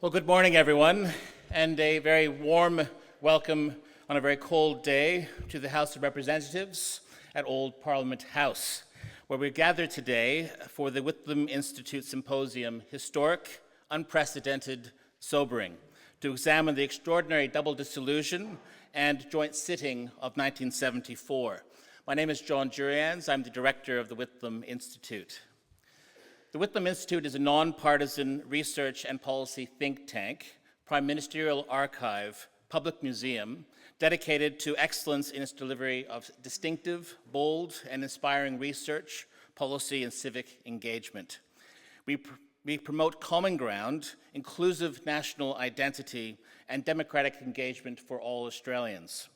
Well, good morning, everyone, and a very warm welcome on a very cold day to the House of Representatives at Old Parliament House, where we're gathered today for the Whitlam Institute Symposium, Historic, Unprecedented, Sobering, to examine the extraordinary Double Dissolution and Joint Sitting of 1974. My name is John Jurians. I'm the director of the Whitlam Institute. The Whitlam Institute is a nonpartisan research and policy think tank, prime ministerial archive, public museum, dedicated to excellence in its delivery of distinctive, bold, and inspiring research, policy, and civic engagement. We promote common ground, inclusive national identity, and democratic engagement for all Australians.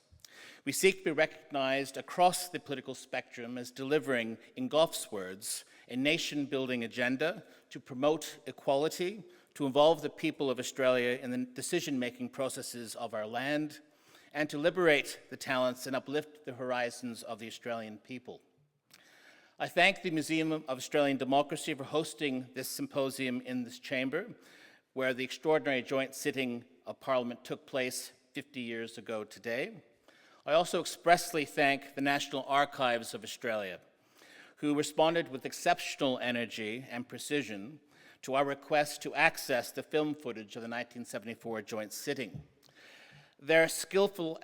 We seek to be recognized across the political spectrum as delivering, in Gough's words, a nation-building agenda to promote equality, to involve the people of Australia in the decision-making processes of our land, and to liberate the talents and uplift the horizons of the Australian people. I thank the Museum of Australian Democracy for hosting this symposium in this chamber, where the extraordinary joint sitting of Parliament took place 50 years ago today. I also expressly thank the National Archives of Australia, who responded with exceptional energy and precision to our request to access the film footage of the 1974 joint sitting. Their skillful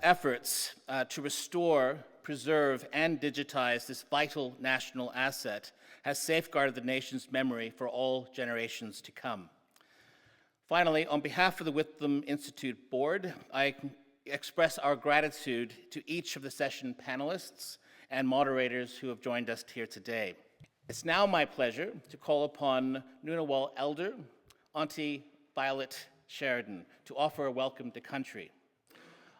efforts to restore, preserve, and digitize this vital national asset has safeguarded the nation's memory for all generations to come. Finally, on behalf of the Whitlam Institute Board, I express our gratitude to each of the session panelists and moderators who have joined us here today. It's now my pleasure to call upon Ngunnawal Elder, Auntie Violet Sheridan, to offer a welcome to country.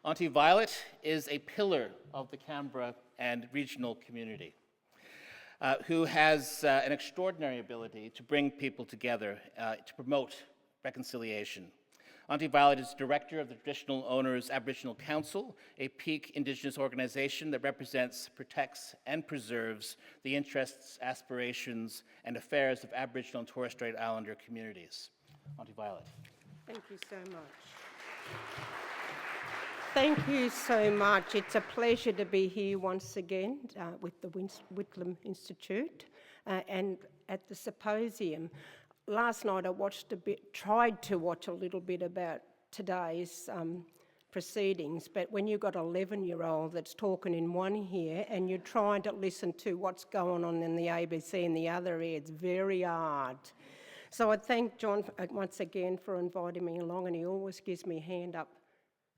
Auntie Violet is a pillar of the Canberra and regional community, who has an extraordinary ability to bring people together to promote reconciliation. Auntie Violet is director of the Traditional Owners Aboriginal Council, a peak Indigenous organization that represents, protects, and preserves the interests, aspirations, and affairs of Aboriginal and Torres Strait Islander communities. Auntie Violet. Thank you so much. Thank you so much. It's a pleasure to be here once again with the Whitlam Institute and at the Symposium. Last night I tried to watch a little bit about today's proceedings, but when you've got an 11-year-old that's talking in one ear and you're trying to listen to what's going on in the ABC in the other ear, it's very hard. So I thank John once again for inviting me along, and he always gives me a hand up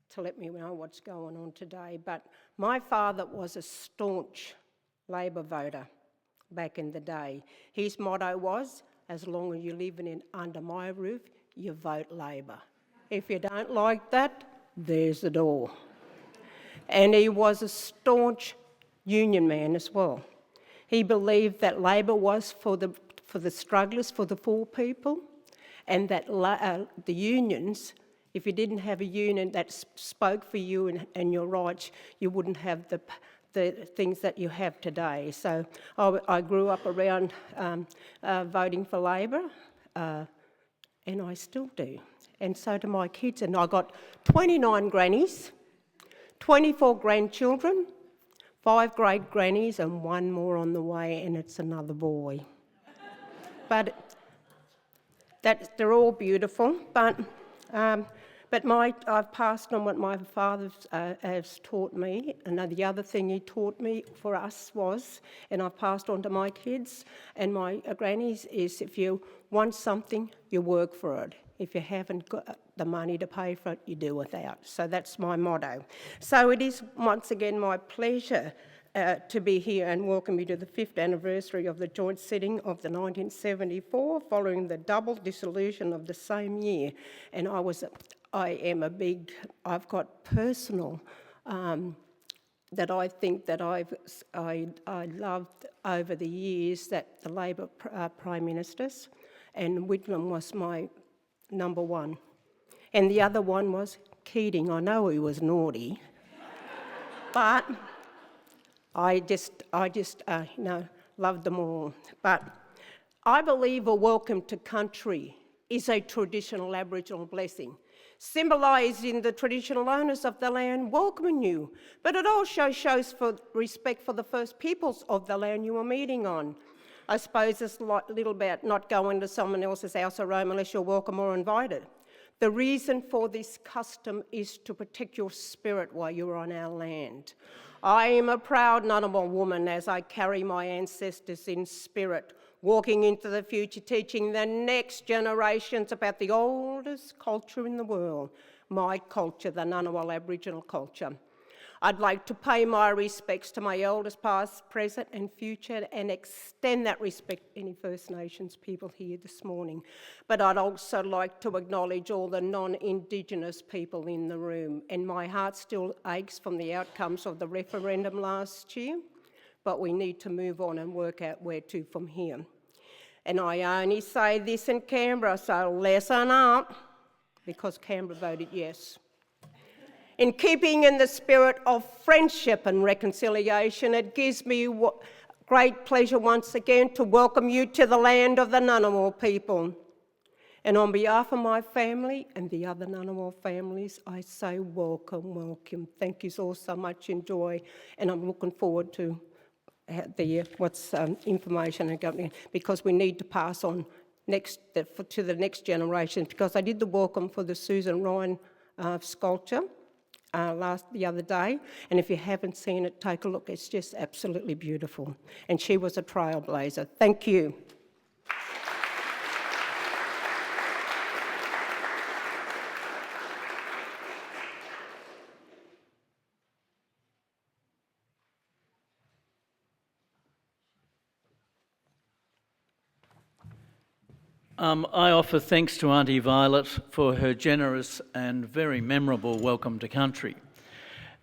to let me know what's going on today. But my father was a staunch Labor voter back in the day. His motto was, as long as you're living under my roof, you vote Labor. If you don't like that, there's the door. And he was a staunch union man as well. He believed that Labor was for the strugglers, for the poor people, and that the unions, if you didn't have a union that spoke for you and your rights, you wouldn't have the things that you have today. So I grew up around voting for Labor, and I still do. And so do my kids. And I got 29 grannies, 24 grandchildren, 5 great-grannies, and 1 more on the way, and it's another boy. But they're all beautiful. But I've passed on what my father has taught me, and the other thing he taught me for us was, and I've passed on to my kids and my grannies, is if you want something, you work for it. If you haven't got the money to pay for it, you do without. So that's my motto. So it is once again my pleasure to be here and welcome you to the 5th anniversary of the joint sitting of the 1974, following the double dissolution of the same year. And I've got personal, that I think that I loved over the years, that the Labor Prime Ministers, and Whitlam was my number one. And the other one was Keating. I know he was naughty, but I just loved them all. But I believe a welcome to country is a traditional Aboriginal blessing, symbolising the traditional owners of the land welcoming you, but it also shows respect for the first peoples of the land you are meeting on. I suppose it's a little about not going to someone else's house or home unless you're welcome or invited. The reason for this custom is to protect your spirit while you're on our land. I am a proud Ngunnawal woman as I carry my ancestors in spirit, walking into the future, teaching the next generations about the oldest culture in the world, my culture, the Ngunnawal Aboriginal culture. I'd like to pay my respects to my elders past, present and future and extend that respect to any First Nations people here this morning. But I'd also like to acknowledge all the non-Indigenous people in the room, and my heart still aches from the outcomes of the referendum last year, but we need to move on and work out where to from here. And I only say this in Canberra, so listen up, because Canberra voted yes. In keeping in the spirit of friendship and reconciliation, it gives me great pleasure once again to welcome you to the land of the Ngunnawal people. And on behalf of my family and the other Ngunnawal families, I say welcome, welcome. Thank you all so much, enjoy, and I'm looking forward to information and government, because we need to pass on to the next generation, because I did the welcome for the Susan Ryan sculpture the other day, and if you haven't seen it, take a look. It's just absolutely beautiful, and she was a trailblazer. Thank you. I offer thanks to Auntie Violet for her generous and very memorable welcome to country.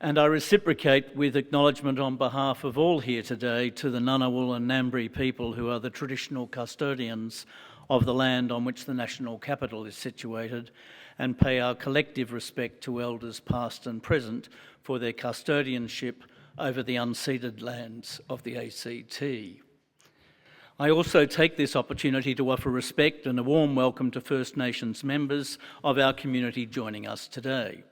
And I reciprocate with acknowledgement on behalf of all here today to the Ngunnawal and Ngambri people who are the traditional custodians of the land on which the national capital is situated, and pay our collective respect to elders past and present for their custodianship over the unceded lands of the ACT. I also take this opportunity to offer respect and a warm welcome to First Nations members of our community joining us today.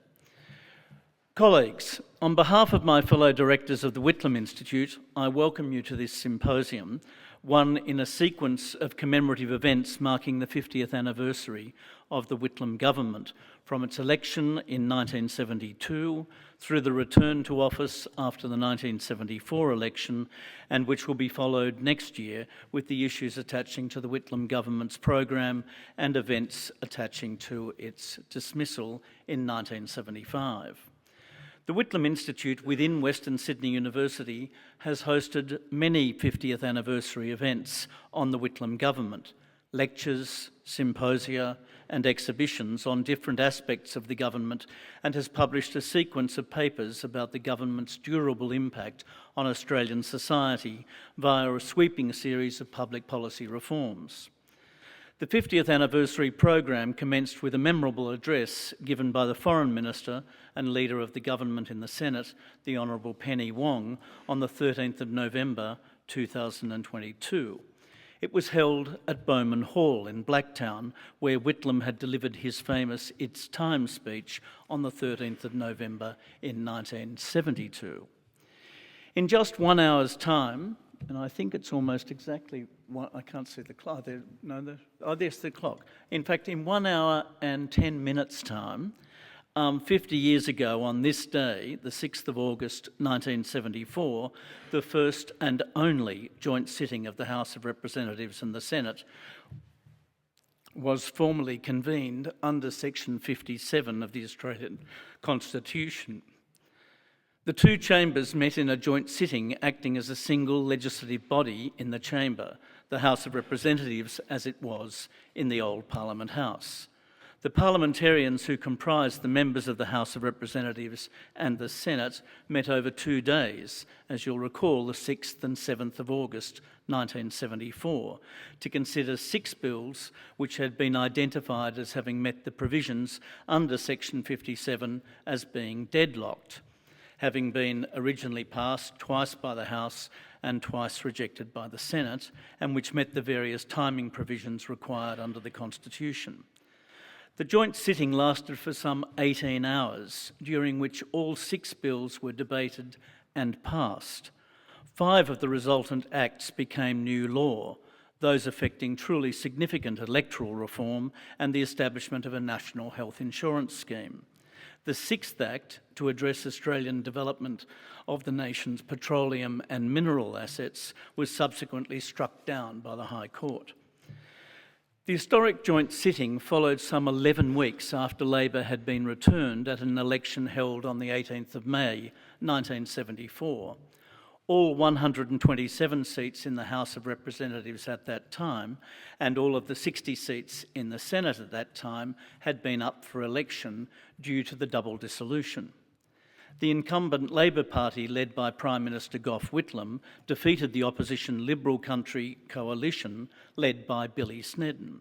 Colleagues, on behalf of my fellow directors of the Whitlam Institute, I welcome you to this symposium, one in a sequence of commemorative events marking the 50th anniversary of the Whitlam government, from its election in 1972 through the return to office after the 1974 election, and which will be followed next year with the issues attaching to the Whitlam government's program and events attaching to its dismissal in 1975. The Whitlam Institute within Western Sydney University has hosted many 50th anniversary events on the Whitlam government, lectures, symposia and exhibitions on different aspects of the government, and has published a sequence of papers about the government's durable impact on Australian society via a sweeping series of public policy reforms. The 50th anniversary program commenced with a memorable address given by the Foreign Minister and Leader of the Government in the Senate, the Honourable Penny Wong, on the 13th of November 2022. It was held at Bowman Hall in Blacktown, where Whitlam had delivered his famous It's Time speech on the 13th of November in 1972. In just 1 hour's time, and I think it's almost exactly one, I can't see the clock. There's the clock. In fact, in 1 hour and 10 minutes' time, 50 years ago on this day, the 6th of August 1974, the first and only joint sitting of the House of Representatives and the Senate was formally convened under Section 57 of the Australian Constitution. The two chambers met in a joint sitting, acting as a single legislative body in the chamber, the House of Representatives as it was in the old Parliament House. The parliamentarians who comprised the members of the House of Representatives and the Senate met over 2 days, as you'll recall, the 6th and 7th of August 1974, to consider 6 bills which had been identified as having met the provisions under Section 57 as being deadlocked, having been originally passed twice by the House and twice rejected by the Senate, and which met the various timing provisions required under the Constitution. The joint sitting lasted for some 18 hours, during which all 6 bills were debated and passed. 5 of the resultant acts became new law, those affecting truly significant electoral reform and the establishment of a national health insurance scheme. The 6th Act, to address Australian development of the nation's petroleum and mineral assets, was subsequently struck down by the High Court. The historic joint sitting followed some 11 weeks after Labor had been returned at an election held on the 18th of May, 1974. All 127 seats in the House of Representatives at that time, and all of the 60 seats in the Senate at that time, had been up for election due to the double dissolution. The incumbent Labor Party, led by Prime Minister Gough Whitlam, defeated the opposition Liberal Country coalition, led by Billy Snedden.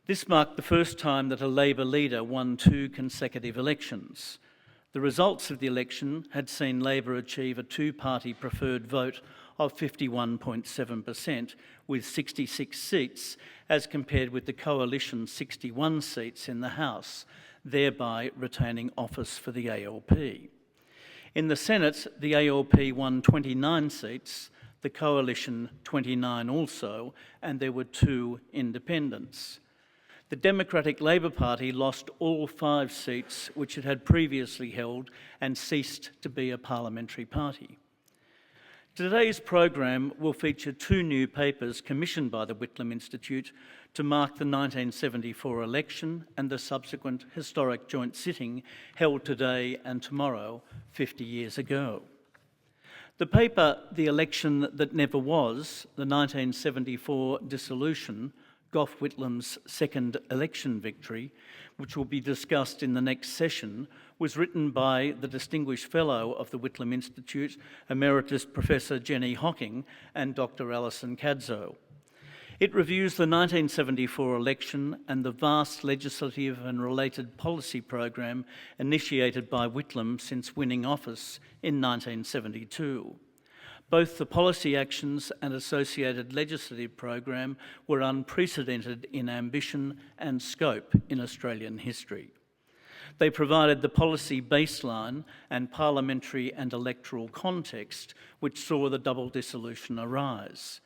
This marked the first time that a Labor leader won 2 consecutive elections. The results of the election had seen Labor achieve a 2-party preferred vote of 51.7%, with 66 seats, as compared with the coalition's 61 seats in the House, thereby retaining office for the ALP. In the Senate, the ALP won 29 seats, the coalition 29 also, and there were 2 independents. The Democratic Labor Party lost all 5 seats which it had previously held and ceased to be a parliamentary party. Today's program will feature 2 new papers commissioned by the Whitlam Institute to mark the 1974 election and the subsequent historic joint sitting held today and tomorrow, 50 years ago. The paper, The Election That Never Was, the 1974 Dissolution, Gough Whitlam's second election victory, which will be discussed in the next session, was written by the Distinguished Fellow of the Whitlam Institute, Emeritus Professor Jenny Hocking, and Dr. Allison Cadzow. It reviews the 1974 election and the vast legislative and related policy program initiated by Whitlam since winning office in 1972. Both the policy actions and associated legislative program were unprecedented in ambition and scope in Australian history. They provided the policy baseline and parliamentary and electoral context which saw the double dissolution arise.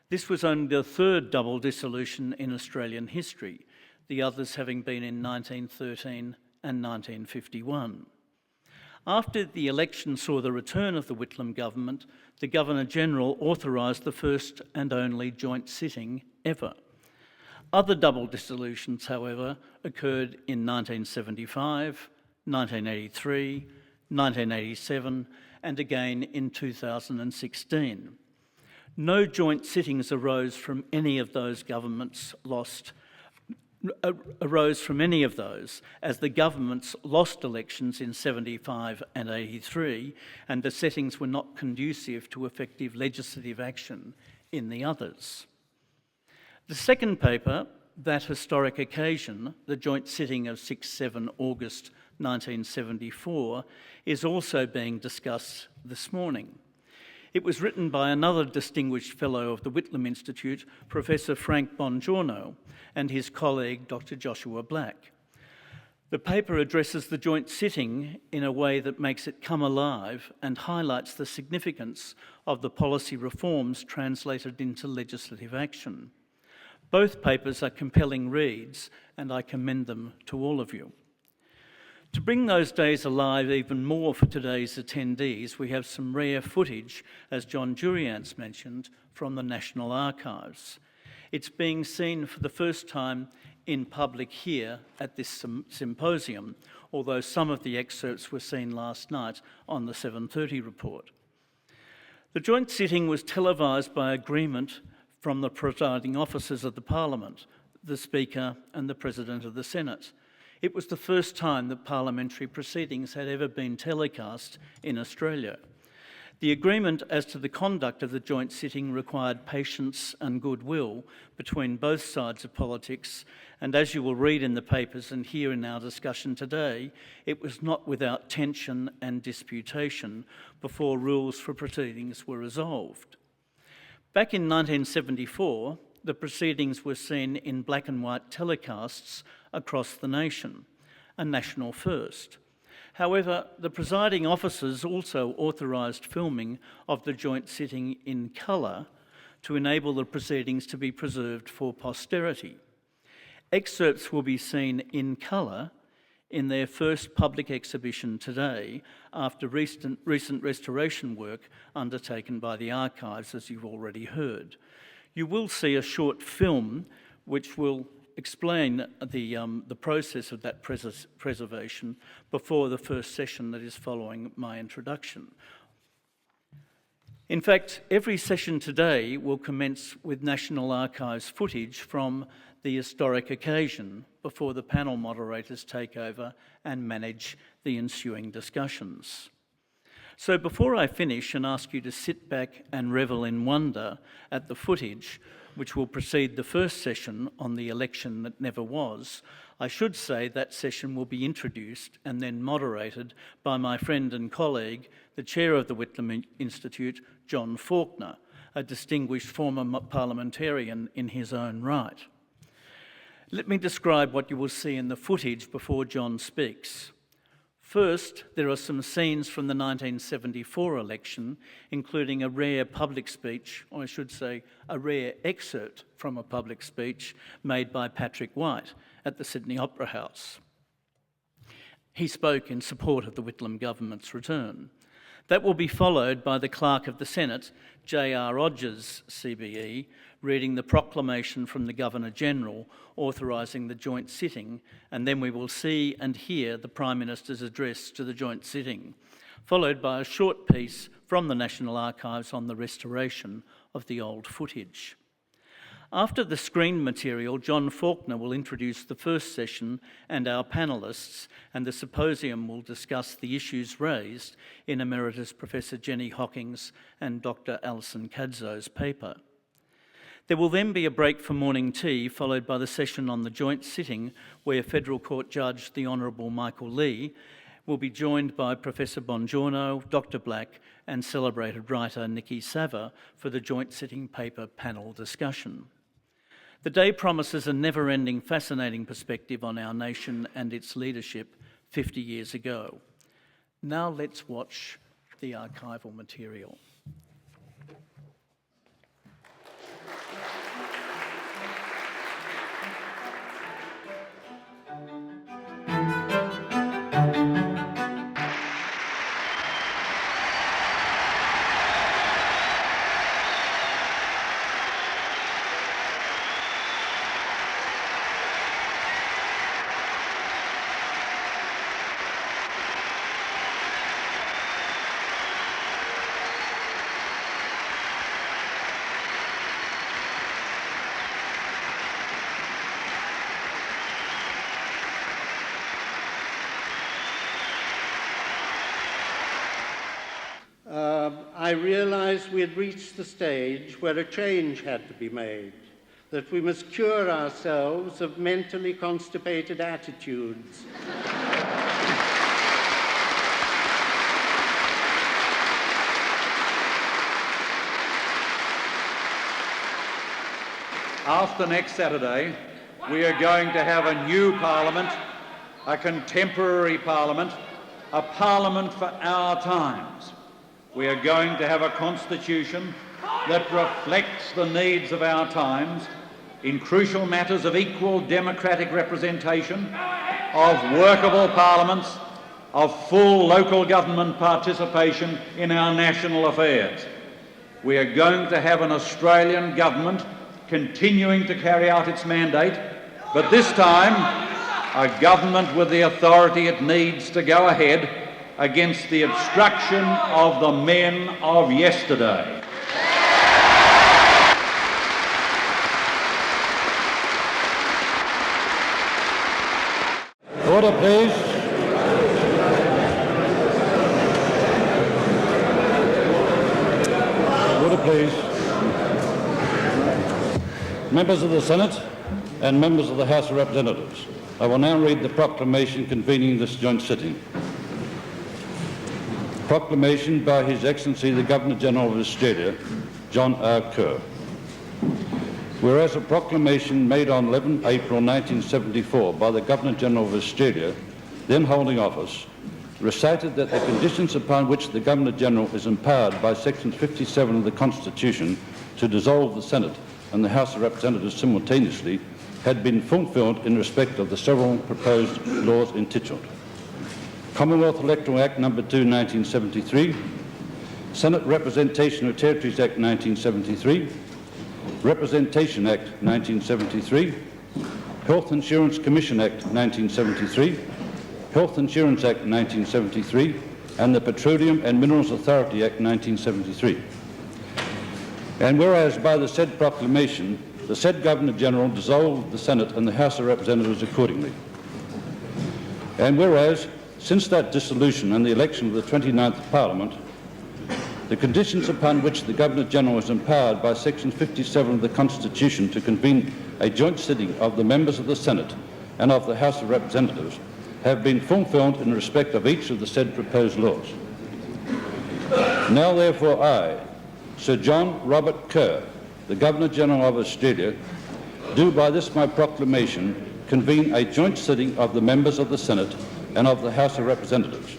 This was only the 3rd double dissolution in Australian history, the others having been in 1913 and 1951. After the election saw the return of the Whitlam government, the Governor-General authorised the first and only joint sitting ever. Other double dissolutions, however, occurred in 1975, 1983, 1987, and again in 2016. No joint sittings arose from any of those, as the governments lost elections in 75 and 83, and the settings were not conducive to effective legislative action in the others. The second paper, That Historic Occasion, the joint sitting of 6-7 August 1974, is also being discussed this morning. It was written by another distinguished fellow of the Whitlam Institute, Professor Frank Bongiorno, and his colleague, Dr. Joshua Black. The paper addresses the joint sitting in a way that makes it come alive and highlights the significance of the policy reforms translated into legislative action. Both papers are compelling reads, and I commend them to all of you. To bring those days alive even more for today's attendees, we have some rare footage, as John Duriantz mentioned, from the National Archives. It's being seen for the first time in public here at this symposium, although some of the excerpts were seen last night on the 7:30 report. The joint sitting was televised by agreement from the presiding officers of the Parliament, the Speaker and the President of the Senate. It was the first time that parliamentary proceedings had ever been telecast in Australia. The agreement as to the conduct of the joint sitting required patience and goodwill between both sides of politics, and as you will read in the papers and hear in our discussion today, it was not without tension and disputation before rules for proceedings were resolved. Back in 1974, the proceedings were seen in black and white telecasts across the nation, a national first. However, the presiding officers also authorised filming of the joint sitting in colour to enable the proceedings to be preserved for posterity. Excerpts will be seen in colour in their first public exhibition today after recent restoration work undertaken by the archives, as you've already heard. You will see a short film which will explain the process of that preservation before the first session that is following my introduction. In fact, every session today will commence with National Archives footage from the historic occasion before the panel moderators take over and manage the ensuing discussions. So before I finish and ask you to sit back and revel in wonder at the footage, which will precede the first session on the election that never was, I should say that session will be introduced and then moderated by my friend and colleague, the chair of the Whitlam Institute, John Faulkner, a distinguished former parliamentarian in his own right. Let me describe what you will see in the footage before John speaks. First, there are some scenes from the 1974 election, including a rare public speech, or I should say a rare excerpt from a public speech made by Patrick White at the Sydney Opera House. He spoke in support of the Whitlam government's return. That will be followed by the Clerk of the Senate, J.R. Rogers, CBE, reading the proclamation from the Governor-General authorising the joint sitting, and then we will see and hear the Prime Minister's address to the joint sitting, followed by a short piece from the National Archives on the restoration of the old footage. After the screen material, John Faulkner will introduce the first session and our panellists, and the symposium will discuss the issues raised in Emeritus Professor Jenny Hocking's and Dr. Allison Cadzow's paper. There will then be a break for morning tea, followed by the session on the joint sitting, where Federal Court Judge the Honourable Michael Lee will be joined by Professor Bongiorno, Dr. Black, and celebrated writer Nikki Sava for the joint sitting paper panel discussion. The day promises a never-ending, fascinating perspective on our nation and its leadership 50 years ago. Now let's watch the archival material. I realised we had reached the stage where a change had to be made, that we must cure ourselves of mentally constipated attitudes. After next Saturday, we are going to have a new Parliament, a contemporary Parliament, a Parliament for our times. We are going to have a constitution that reflects the needs of our times in crucial matters of equal democratic representation, of workable parliaments, of full local government participation in our national affairs. We are going to have an Australian government continuing to carry out its mandate, but this time a government with the authority it needs to go ahead against the obstruction of the men of yesterday. Order, please. please. Members of the Senate and members of the House of Representatives, I will now read the proclamation convening this joint sitting. Proclamation by His Excellency the Governor-General of Australia, John R. Kerr. Whereas a proclamation made on 11 April 1974 by the Governor-General of Australia, then holding office, recited that the conditions upon which the Governor-General is empowered by Section 57 of the Constitution to dissolve the Senate and the House of Representatives simultaneously had been fulfilled in respect of the several proposed laws entitled Commonwealth Electoral Act No. 2, 1973, Senate Representation of Territories Act 1973, Representation Act 1973, Health Insurance Commission Act 1973, Health Insurance Act 1973, and the Petroleum and Minerals Authority Act 1973. And whereas by the said proclamation, the said Governor-General dissolved the Senate and the House of Representatives accordingly. And whereas, since that dissolution and the election of the 29th Parliament, the conditions upon which the Governor-General is empowered by Section 57 of the Constitution to convene a joint sitting of the members of the Senate and of the House of Representatives have been fulfilled in respect of each of the said proposed laws. Now therefore I, Sir John Robert Kerr, the Governor-General of Australia, do by this my proclamation convene a joint sitting of the members of the Senate and of the House of Representatives,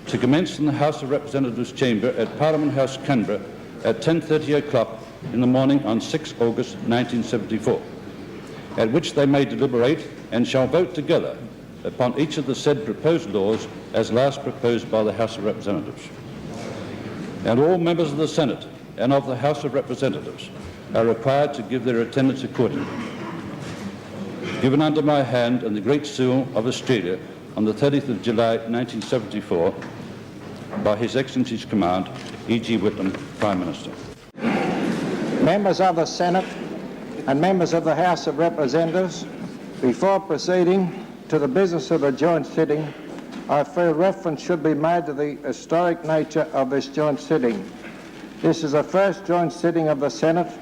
to commence in the House of Representatives chamber at Parliament House, Canberra, at 10:30 o'clock in the morning on 6 August 1974, at which they may deliberate and shall vote together upon each of the said proposed laws as last proposed by the House of Representatives. And all members of the Senate and of the House of Representatives are required to give their attendance accordingly. Given under my hand and the Great Seal of Australia on the 30th of July 1974 by His Excellency's command, E.G. Whitlam, Prime Minister. Members of the Senate and members of the House of Representatives, before proceeding to the business of the joint sitting, I feel reference should be made to the historic nature of this joint sitting. This is the first joint sitting of the Senate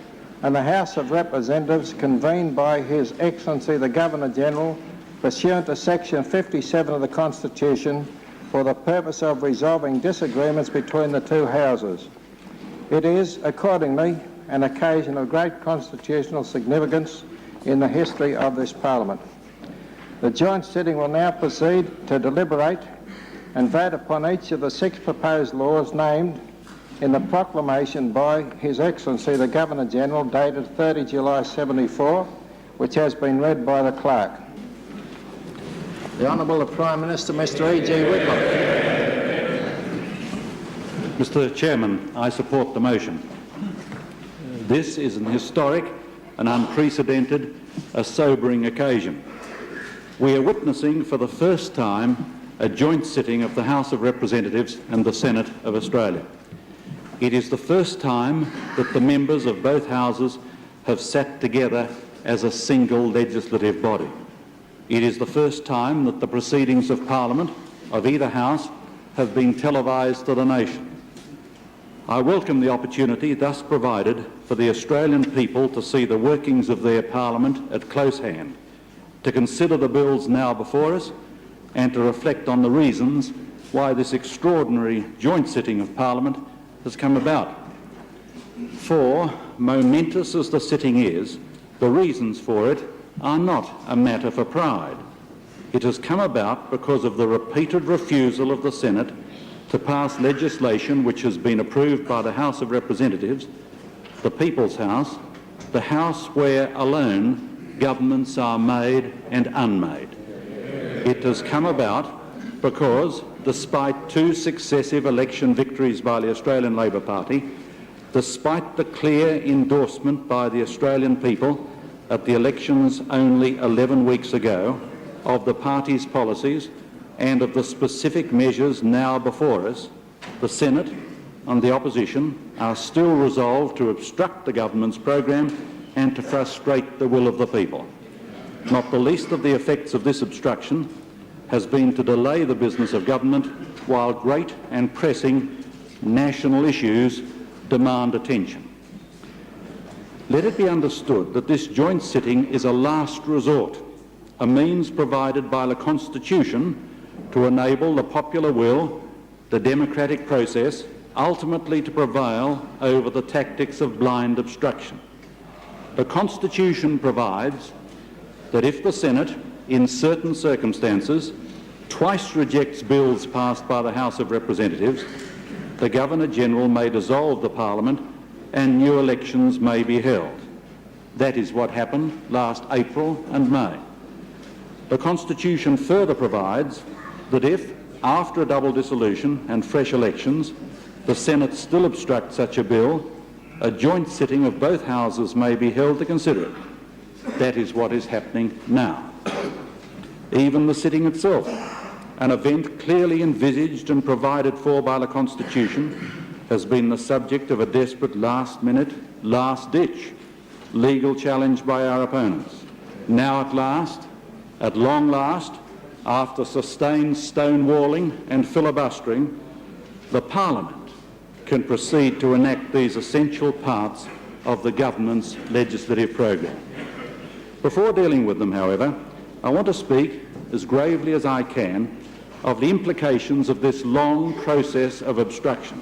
and the House of Representatives convened by His Excellency the Governor-General pursuant to Section 57 of the Constitution for the purpose of resolving disagreements between the two houses. It is, accordingly, an occasion of great constitutional significance in the history of this Parliament. The joint sitting will now proceed to deliberate and vote upon each of the 6 proposed laws named in the proclamation by His Excellency the Governor-General dated 30 July 74, which has been read by the Clerk. The Honourable Prime Minister, Mr. E.G. Whitlam. Mr. Chairman, I support the motion. This is an historic, an unprecedented, a sobering occasion. We are witnessing for the first time a joint sitting of the House of Representatives and the Senate of Australia. It is the first time that the members of both houses have sat together as a single legislative body. It is the first time that the proceedings of Parliament of either House have been televised to the nation. I welcome the opportunity thus provided for the Australian people to see the workings of their Parliament at close hand, to consider the bills now before us and to reflect on the reasons why this extraordinary joint sitting of Parliament has come about. For, momentous as the sitting is, the reasons for it are not a matter for pride. It has come about because of the repeated refusal of the Senate to pass legislation which has been approved by the House of Representatives, the People's House, the House where alone governments are made and unmade. It has come about because, despite 2 successive election victories by the Australian Labor Party, despite the clear endorsement by the Australian people at the elections only 11 weeks ago of the party's policies and of the specific measures now before us, the Senate and the opposition are still resolved to obstruct the government's program and to frustrate the will of the people. Not the least of the effects of this obstruction has been to delay the business of government while great and pressing national issues demand attention. Let it be understood that this joint sitting is a last resort, a means provided by the Constitution to enable the popular will, the democratic process, ultimately to prevail over the tactics of blind obstruction. The Constitution provides that if the Senate, in certain circumstances, twice rejects bills passed by the House of Representatives, the Governor-General may dissolve the Parliament and new elections may be held. That is what happened last April and May. The Constitution further provides that if, after a double dissolution and fresh elections, the Senate still obstructs such a bill, a joint sitting of both houses may be held to consider it. That is what is happening now. Even the sitting itself, an event clearly envisaged and provided for by the Constitution, has been the subject of a desperate last-minute, last-ditch legal challenge by our opponents. Now at long last, after sustained stonewalling and filibustering, the Parliament can proceed to enact these essential parts of the government's legislative program. Before dealing with them, however, I want to speak as gravely as I can of the implications of this long process of obstruction.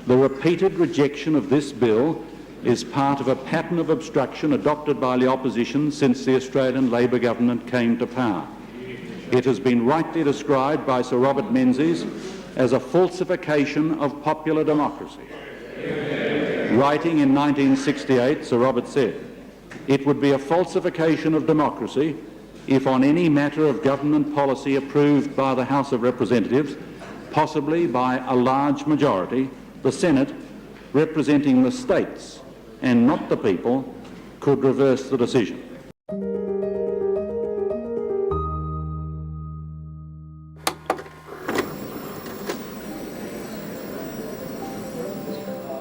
The repeated rejection of this bill is part of a pattern of obstruction adopted by the opposition since the Australian Labor government came to power. It has been rightly described by Sir Robert Menzies as a falsification of popular democracy. Writing in 1968, Sir Robert said, "It would be a falsification of democracy if on any matter of government policy approved by the House of Representatives, possibly by a large majority, the Senate, representing the states and not the people, could reverse the decision."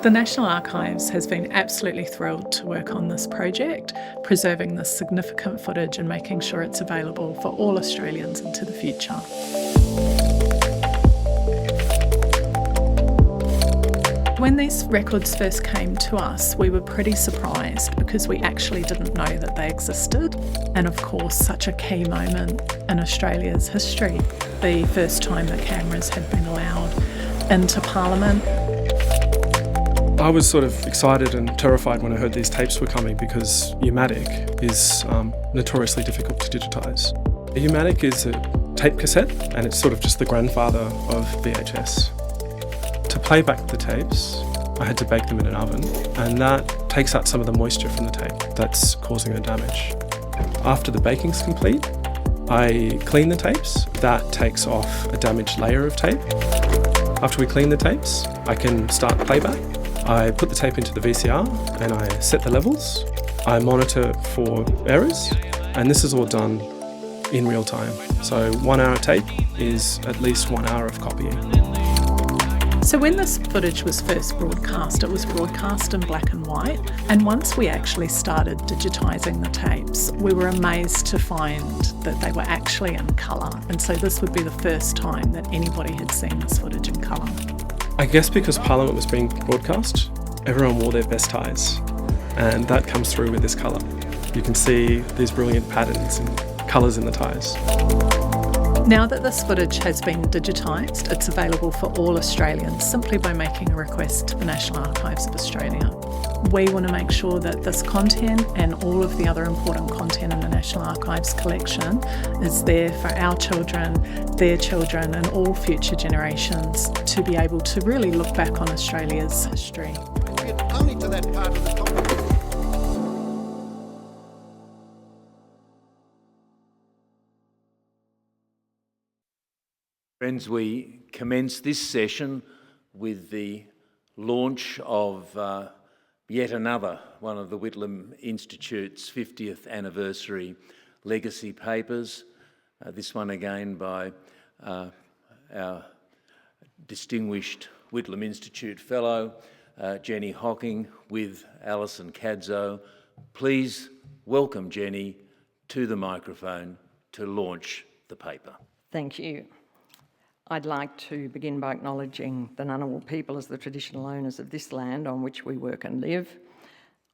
The National Archives has been absolutely thrilled to work on this project, preserving this significant footage and making sure it's available for all Australians into the future. When these records first came to us, we were pretty surprised because we actually didn't know that they existed. And of course, such a key moment in Australia's history, the first time that cameras had been allowed into Parliament. I was sort of excited and terrified when I heard these tapes were coming because U-matic is notoriously difficult to digitise. A U-matic is a tape cassette and it's sort of just the grandfather of VHS. To play back the tapes, I had to bake them in an oven, and that takes out some of the moisture from the tape that's causing the damage. After the baking's complete, I clean the tapes. That takes off a damaged layer of tape. After we clean the tapes, I can start playback. I put the tape into the VCR and I set the levels. I monitor for errors, and this is all done in real time. So 1 hour tape is at least 1 hour of copying. So when this footage was first broadcast, it was broadcast in black and white. And once we actually started digitising the tapes, we were amazed to find that they were actually in colour. And so this would be the first time that anybody had seen this footage in colour. I guess because Parliament was being broadcast, everyone wore their best ties. And that comes through with this colour. You can see these brilliant patterns and colours in the ties. Now that this footage has been digitised, it's available for all Australians simply by making a request to the National Archives of Australia. We want to make sure that this content and all of the other important content in the National Archives collection is there for our children, their children and all future generations to be able to really look back on Australia's history. Only to that part of the topic. Friends, we commence this session with the launch of yet another one of the Whitlam Institute's 50th anniversary legacy papers, this one again by our distinguished Whitlam Institute fellow, Jenny Hocking, with Allison Cadzow. Please welcome Jenny to the microphone to launch the paper. Thank you. I'd like to begin by acknowledging the Ngunnawal people as the traditional owners of this land on which we work and live.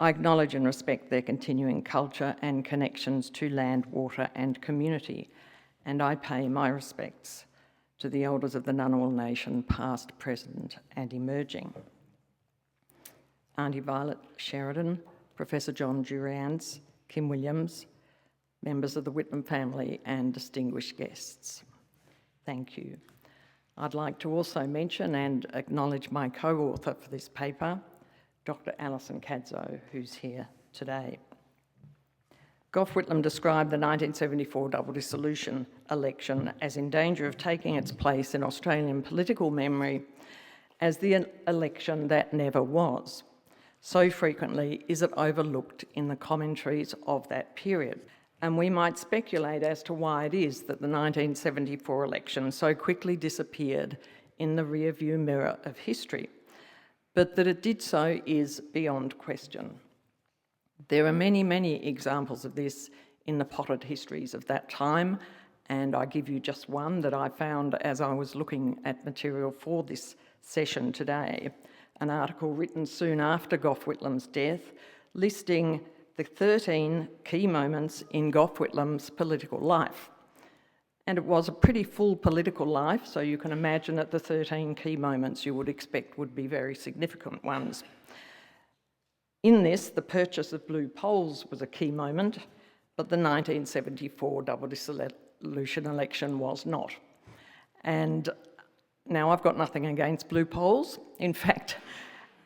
I acknowledge and respect their continuing culture and connections to land, water and community, and I pay my respects to the elders of the Ngunnawal Nation, past, present and emerging. Auntie Violet Sheridan, Professor John Durrance, Kim Williams, members of the Whitlam family and distinguished guests. Thank you. I'd like to also mention and acknowledge my co-author for this paper, Dr. Allison Cadzow, who's here today. Gough Whitlam described the 1974 double dissolution election as in danger of taking its place in Australian political memory as the election that never was. So frequently is it overlooked in the commentaries of that period. And we might speculate as to why it is that the 1974 election so quickly disappeared in the rearview mirror of history. But that it did so is beyond question. There are many, many examples of this in the potted histories of that time, and I give you just one that I found as I was looking at material for this session today, an article written soon after Gough Whitlam's death, listing the 13 key moments in Gough Whitlam's political life. And it was a pretty full political life, so you can imagine that the 13 key moments you would expect would be very significant ones. In this, the purchase of blue poles was a key moment, but the 1974 double dissolution election was not. And now I've got nothing against blue poles. In fact,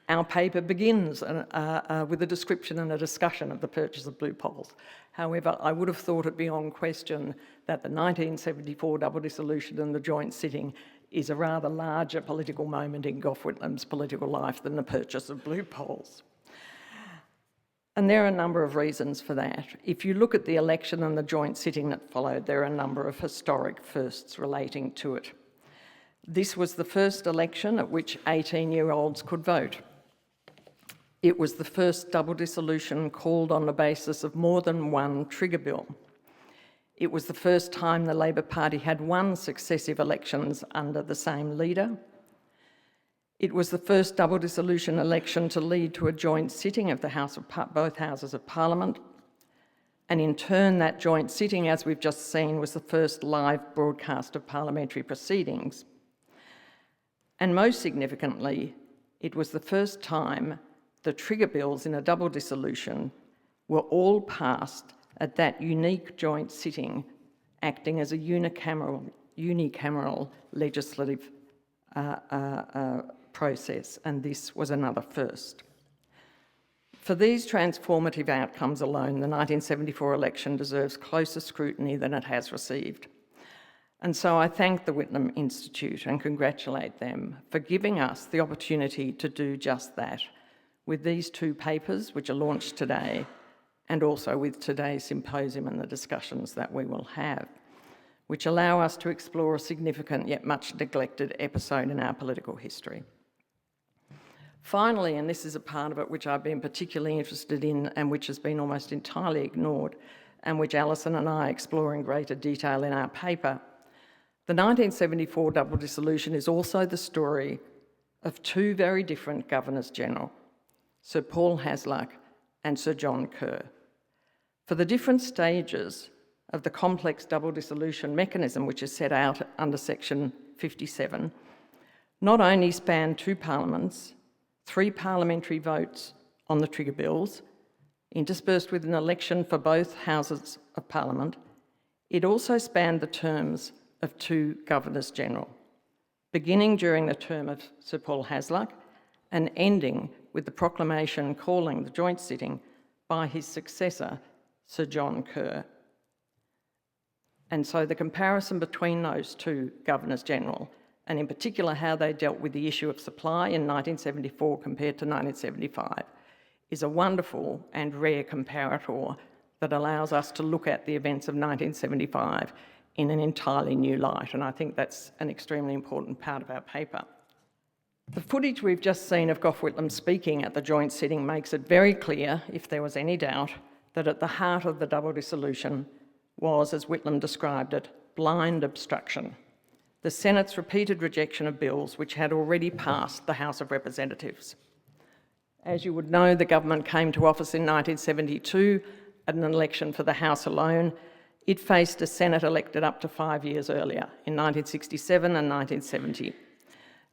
our paper begins with a description and a discussion of the purchase of blue poles. However, I would have thought it beyond question that the 1974 double dissolution and the joint sitting is a rather larger political moment in Gough Whitlam's political life than the purchase of blue poles. And there are a number of reasons for that. If you look at the election and the joint sitting that followed, there are a number of historic firsts relating to it. This was the first election at which 18-year-olds could vote. It was the first double dissolution called on the basis of more than one trigger bill. It was the first time the Labor Party had won successive elections under the same leader. It was the first double dissolution election to lead to a joint sitting of both Houses of Parliament. And in turn, that joint sitting, as we've just seen, was the first live broadcast of parliamentary proceedings. And most significantly, it was the first time the trigger bills in a double dissolution were all passed at that unique joint sitting, acting as a unicameral legislative process, and this was another first. For these transformative outcomes alone, the 1974 election deserves closer scrutiny than it has received. And so I thank the Whitlam Institute and congratulate them for giving us the opportunity to do just that, with these two papers which are launched today, and also with today's symposium and the discussions that we will have, which allow us to explore a significant yet much neglected episode in our political history. Finally, and this is a part of it which I've been particularly interested in and which has been almost entirely ignored, and which Allison and I explore in greater detail in our paper, the 1974 double dissolution is also the story of two very different Governors-General, Sir Paul Hasluck and Sir John Kerr. For the different stages of the complex double dissolution mechanism which is set out under section 57, not only span two parliaments, 3 parliamentary votes on the trigger bills, interspersed with an election for both Houses of Parliament, it also spanned the terms of 2 Governors-General, beginning during the term of Sir Paul Hasluck and ending with the proclamation calling the joint sitting by his successor, Sir John Kerr. And so the comparison between those 2 Governors-General, and in particular how they dealt with the issue of supply in 1974 compared to 1975, is a wonderful and rare comparator that allows us to look at the events of 1975 in an entirely new light, and I think that's an extremely important part of our paper. The footage we've just seen of Gough Whitlam speaking at the joint sitting makes it very clear, if there was any doubt, that at the heart of the double dissolution was, as Whitlam described it, blind obstruction, the Senate's repeated rejection of bills which had already passed the House of Representatives. As you would know, the government came to office in 1972 at an election for the House alone. It faced a Senate elected up to 5 years earlier, in 1967 and 1970.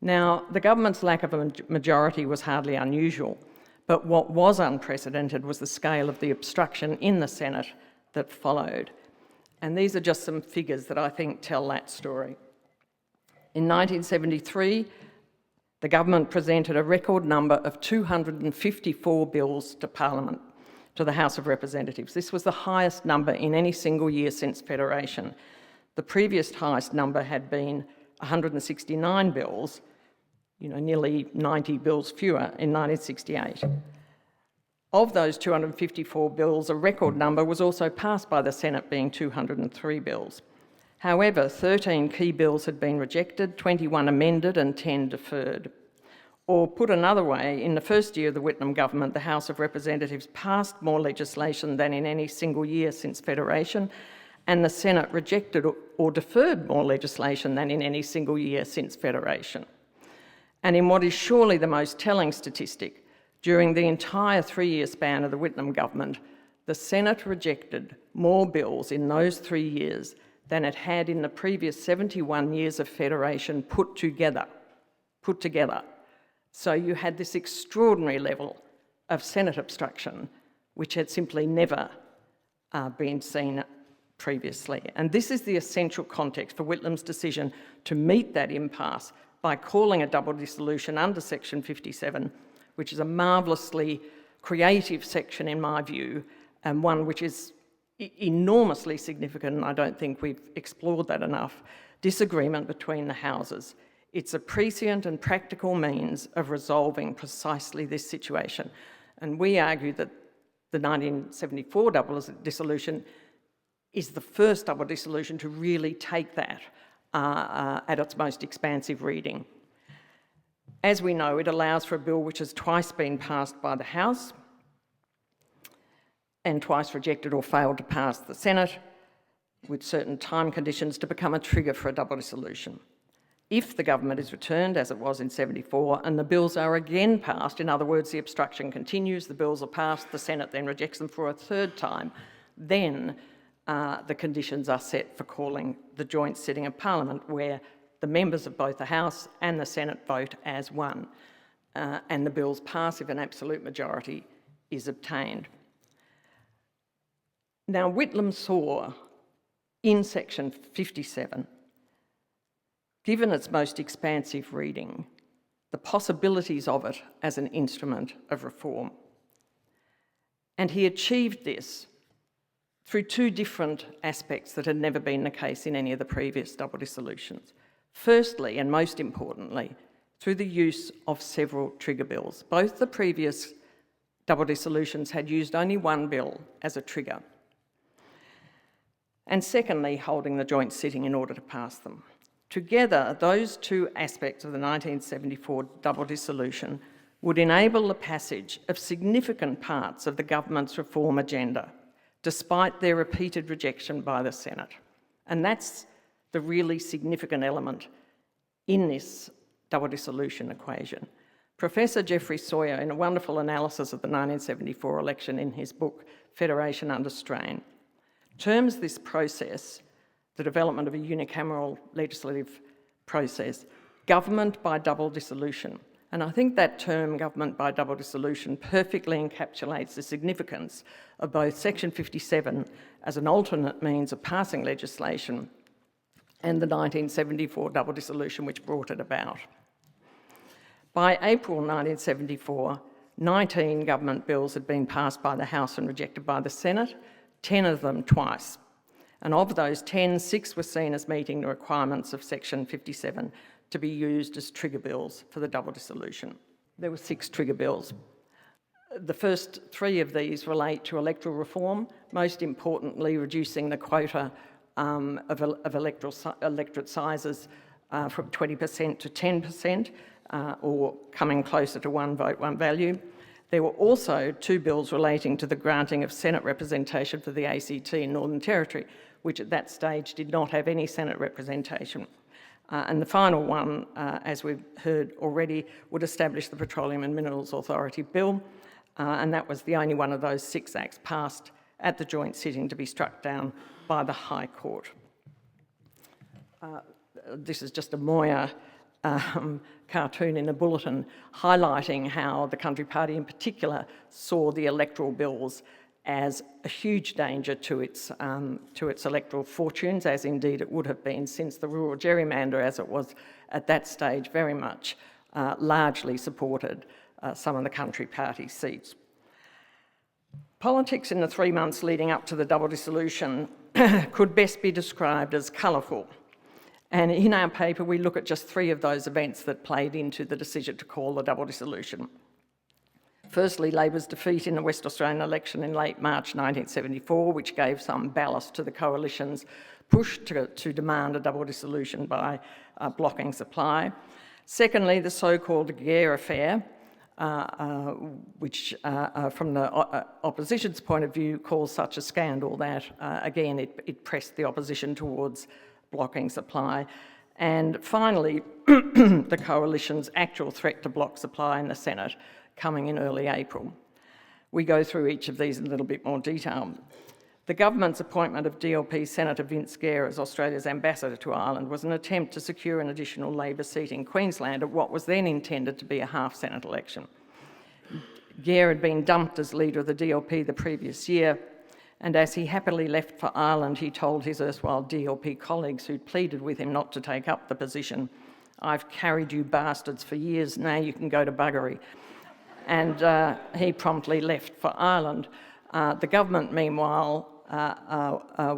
Now, the government's lack of a majority was hardly unusual, but what was unprecedented was the scale of the obstruction in the Senate that followed. And these are just some figures that I think tell that story. In 1973, the government presented a record number of 254 bills to Parliament, to the House of Representatives. This was the highest number in any single year since Federation. The previous highest number had been 169 bills, nearly 90 bills fewer in 1968. Of those 254 bills, a record number was also passed by the Senate, being 203 bills. However, 13 key bills had been rejected, 21 amended and 10 deferred. Or put another way, in the first year of the Whitlam government, the House of Representatives passed more legislation than in any single year since Federation, and the Senate rejected or deferred more legislation than in any single year since Federation. And in what is surely the most telling statistic, during the entire 3-year span of the Whitlam government, the Senate rejected more bills in those 3 years than it had in the previous 71 years of Federation put together. So you had this extraordinary level of Senate obstruction, which had simply never been seen previously. And this is the essential context for Whitlam's decision to meet that impasse by calling a double dissolution under Section 57, which is a marvellously creative section in my view, and one which is enormously significant, and I don't think we've explored that enough, disagreement between the houses. It's a prescient and practical means of resolving precisely this situation. And we argue that the 1974 double dissolution is the first double dissolution to really take that at its most expansive reading. As we know, it allows for a bill which has twice been passed by the House and twice rejected or failed to pass the Senate, with certain time conditions, to become a trigger for a double dissolution. If the government is returned, as it was in 74, and the bills are again passed, in other words, the obstruction continues, the bills are passed, the Senate then rejects them for a third time, then the conditions are set for calling the joint sitting of Parliament, where the members of both the House and the Senate vote as one, and the bills pass if an absolute majority is obtained. Now, Whitlam saw in Section 57, given its most expansive reading, the possibilities of it as an instrument of reform. And he achieved this through two different aspects that had never been the case in any of the previous double dissolutions. Firstly, and most importantly, through the use of several trigger bills. Both the previous double dissolutions had used only one bill as a trigger. And secondly, holding the joint sitting in order to pass them. Together, those two aspects of the 1974 double dissolution would enable the passage of significant parts of the government's reform agenda, despite their repeated rejection by the Senate. And that's the really significant element in this double dissolution equation. Professor Geoffrey Sawyer, in a wonderful analysis of the 1974 election in his book, Federation Under Strain, terms this process, the development of a unicameral legislative process, government by double dissolution. And I think that term, government by double dissolution, perfectly encapsulates the significance of both Section 57 as an alternate means of passing legislation and the 1974 double dissolution which brought it about. By April 1974, 19 government bills had been passed by the House and rejected by the Senate, 10 of them twice. And of those 10, 6 were seen as meeting the requirements of Section 57 to be used as trigger bills for the double dissolution. There were 6 trigger bills. The first 3 of these relate to electoral reform, most importantly reducing the quota of electorate sizes from 20% to 10%, or coming closer to one vote, one value. There were also 2 bills relating to the granting of Senate representation for the ACT in Northern Territory, which at that stage did not have any Senate representation. And the final one, as we've heard already, would establish the Petroleum and Minerals Authority Bill, and that was the only one of those 6 acts passed at the joint sitting to be struck down by the High Court. This is just a Moya cartoon in a bulletin highlighting how the Country Party in particular saw the electoral bills as a huge danger to its electoral fortunes, as indeed it would have been, since the rural gerrymander, as it was at that stage, very much largely supported some of the Country Party seats. Politics in the 3 months leading up to the double dissolution could best be described as colourful. And in our paper, we look at just 3 of those events that played into the decision to call the double dissolution. Firstly, Labor's defeat in the West Australian election in late March 1974, which gave some ballast to the coalition's push to demand a double dissolution by blocking supply. Secondly, the so-called Gough affair, which from the opposition's point of view calls such a scandal that, again, it pressed the opposition towards blocking supply. And finally, the coalition's actual threat to block supply in the Senate, coming in early April. We go through each of these in a little bit more detail. The government's appointment of DLP Senator Vince Gough as Australia's ambassador to Ireland was an attempt to secure an additional Labor seat in Queensland at what was then intended to be a half-Senate election. Gough had been dumped as leader of the DLP the previous year, and as he happily left for Ireland, he told his erstwhile DLP colleagues who'd pleaded with him not to take up the position, "I've carried you bastards for years, now you can go to buggery." And he promptly left for Ireland. The government, meanwhile,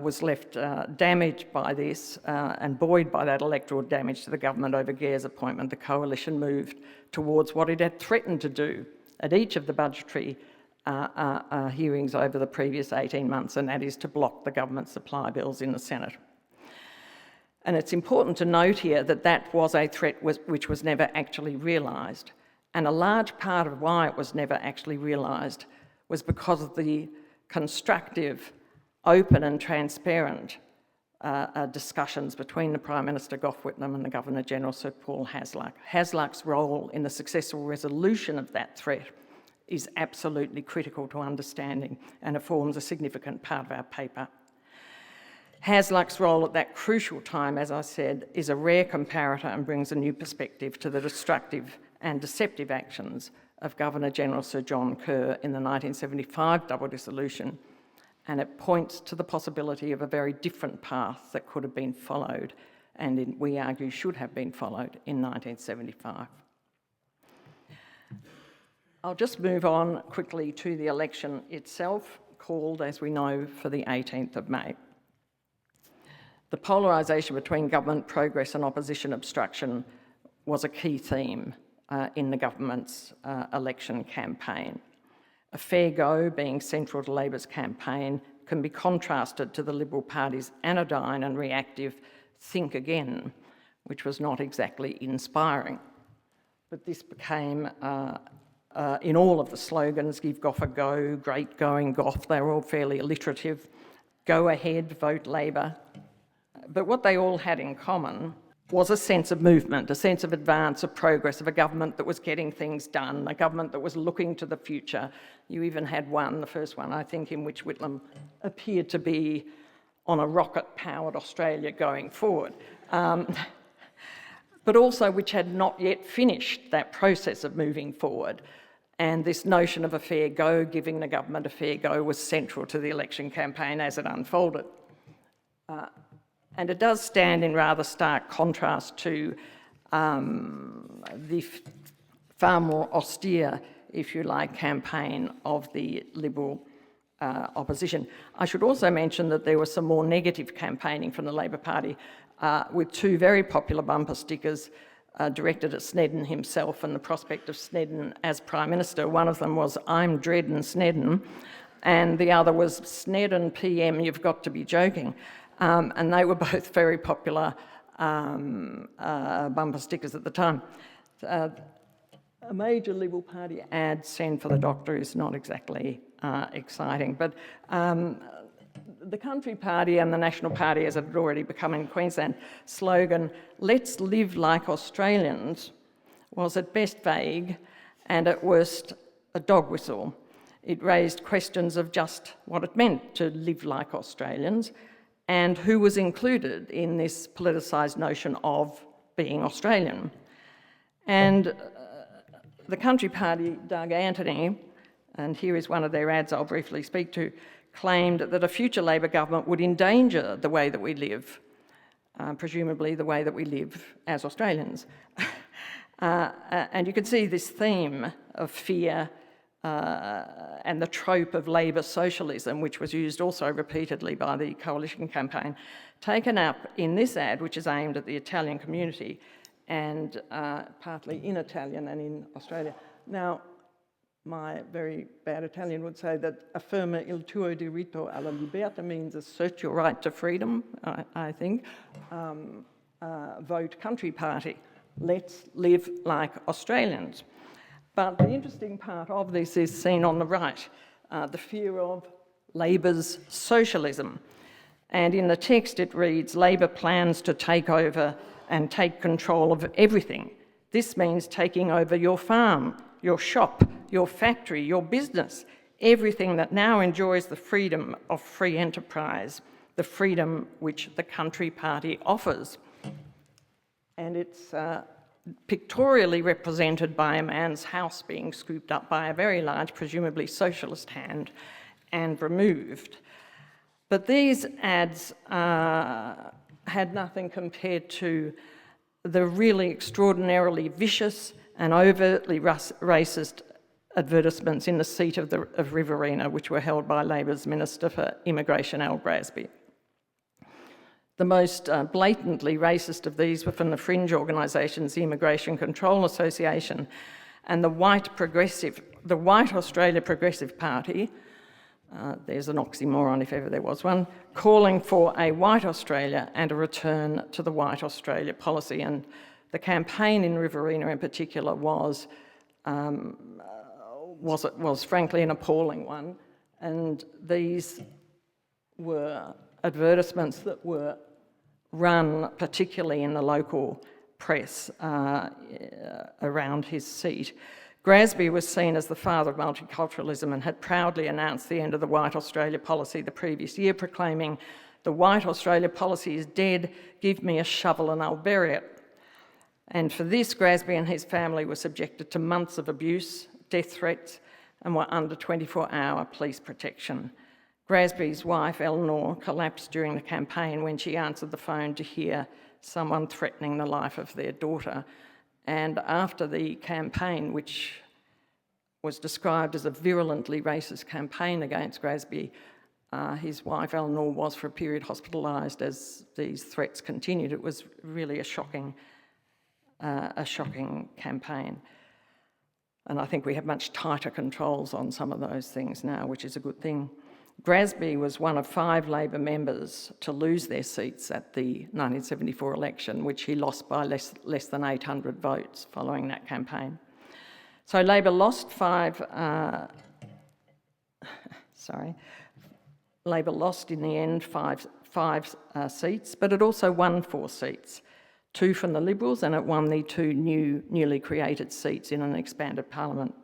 was left damaged by this and buoyed by that electoral damage to the government over Gough's appointment. The coalition moved towards what it had threatened to do at each of the budgetary hearings over the previous 18 months, and that is to block the government supply bills in the Senate. And it's important to note here that that was a threat which was never actually realised. And a large part of why it was never actually realised was because of the constructive, open and transparent discussions between the Prime Minister Gough Whitlam and the Governor-General Sir Paul Hasluck. Hasluck's role in the successful resolution of that threat is absolutely critical to understanding, and it forms a significant part of our paper. Hasluck's role at that crucial time, as I said, is a rare comparator and brings a new perspective to the destructive and deceptive actions of Governor-General Sir John Kerr in the 1975 double dissolution, and it points to the possibility of a very different path that could have been followed, and we argue should have been followed in 1975. I'll just move on quickly to the election itself, called, as we know, for the 18th of May. The polarisation between government progress and opposition obstruction was a key theme in the government's election campaign. A fair go being central to Labor's campaign can be contrasted to the Liberal Party's anodyne and reactive think again, which was not exactly inspiring. But this became, in all of the slogans, give Gough a go, great going Gough, they were all fairly alliterative, go ahead, vote Labor. But what they all had in common was a sense of movement, a sense of advance, of progress, of a government that was getting things done, a government that was looking to the future. You even had one, the first one, I think, in which Whitlam appeared to be on a rocket-powered Australia going forward, but also which had not yet finished that process of moving forward. And this notion of a fair go, giving the government a fair go, was central to the election campaign as it unfolded. And it does stand in rather stark contrast to the far more austere, if you like, campaign of the Liberal opposition. I should also mention that there was some more negative campaigning from the Labor Party with 2 very popular bumper stickers directed at Snedden himself and the prospect of Snedden as Prime Minister. One of them was, "I'm dreading Snedden," and the other was, "Snedden PM, you've got to be joking." And they were both very popular bumper stickers at the time. A major Liberal Party ad, "Send for the doctor," is not exactly exciting. But the Country Party and the National Party, as it had already become in Queensland, slogan, "Let's live like Australians," was at best vague and at worst a dog whistle. It raised questions of just what it meant to live like Australians and who was included in this politicised notion of being Australian. And the Country Party, Doug Anthony, and here is one of their ads I'll briefly speak to, claimed that a future Labor government would endanger the way that we live, presumably the way that we live as Australians. And you can see this theme of fear and the trope of Labor socialism, which was used also repeatedly by the Coalition campaign, taken up in this ad, which is aimed at the Italian community and partly in Italian and in Australia. Now, my very bad Italian would say that afferma il tuo diritto alla libertà means assert your right to freedom, I think. Vote Country Party. Let's live like Australians. But the interesting part of this is seen on the right, the fear of Labor's socialism. And in the text it reads, Labor plans to take over and take control of everything. This means taking over your farm, your shop, your factory, your business, everything that now enjoys the freedom of free enterprise, the freedom which the Country Party offers. And it's pictorially represented by a man's house being scooped up by a very large, presumably socialist hand, and removed. But these ads had nothing compared to the really extraordinarily vicious and overtly racist advertisements in the seat of Riverina, which were held by Labor's Minister for Immigration, Al Grasby. The most blatantly racist of these were from the fringe organisations, the Immigration Control Association and the White Australia Progressive Party, there's an oxymoron if ever there was one, calling for a white Australia and a return to the white Australia policy. And the campaign in Riverina in particular was frankly an appalling one. And these were advertisements that were run particularly in the local press around his seat. Grasby was seen as the father of multiculturalism and had proudly announced the end of the White Australia policy the previous year, proclaiming, "The White Australia policy is dead, give me a shovel and I'll bury it." And for this, Grasby and his family were subjected to months of abuse, death threats, and were under 24-hour police protection. Grasby's wife, Eleanor, collapsed during the campaign when she answered the phone to hear someone threatening the life of their daughter. And after the campaign, which was described as a virulently racist campaign against Grasby, his wife Eleanor was for a period hospitalised as these threats continued. It was really a shocking campaign. And I think we have much tighter controls on some of those things now, which is a good thing. Grasby was one of 5 Labor members to lose their seats at the 1974 election, which he lost by less than 800 votes following that campaign. So Labor lost Labor lost in the end five seats, but it also won 4 seats, 2 from the Liberals, and it won the 2 newly created seats in an expanded parliament.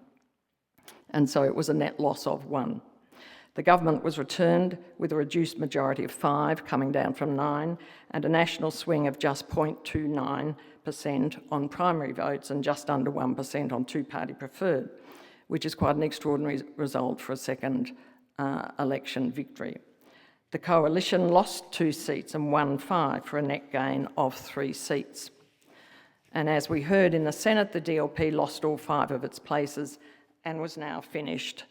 And so it was a net loss of 1. The government was returned with a reduced majority of 5, coming down from 9, and a national swing of just 0.29% on primary votes and just under 1% on two-party preferred, which is quite an extraordinary result for a second election victory. The coalition lost 2 seats and won 5 for a net gain of 3 seats. And as we heard in the Senate, the DLP lost all 5 of its places and was now finished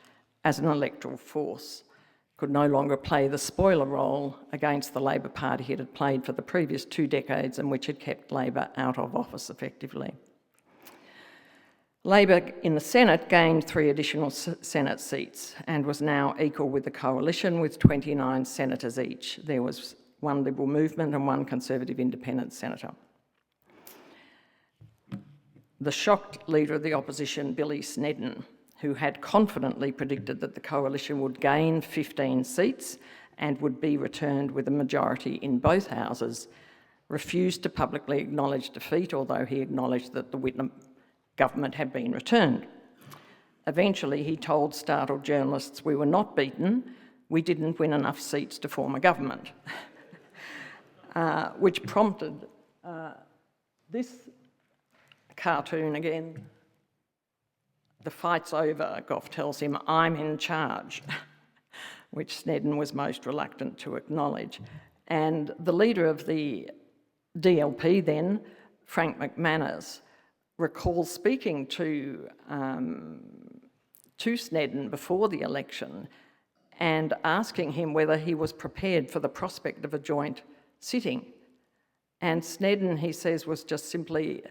as an electoral force, could no longer play the spoiler role against the Labor Party it had played for the previous 2 decades and which had kept Labor out of office effectively. Labor in the Senate gained 3 additional Senate seats and was now equal with the coalition with 29 senators each. There was 1 Liberal movement and 1 Conservative independent senator. The shocked leader of the opposition, Billy Snedden, who had confidently predicted that the coalition would gain 15 seats and would be returned with a majority in both houses, refused to publicly acknowledge defeat, although he acknowledged that the Whitlam government had been returned. Eventually, he told startled journalists, "We were not beaten, we didn't win enough seats to form a government," which prompted this cartoon again. The fight's over, Gough tells him, "I'm in charge," which Snedden was most reluctant to acknowledge. And the leader of the DLP then, Frank McManus, recalls speaking to Snedden before the election and asking him whether he was prepared for the prospect of a joint sitting. And Snedden, he says, was just simply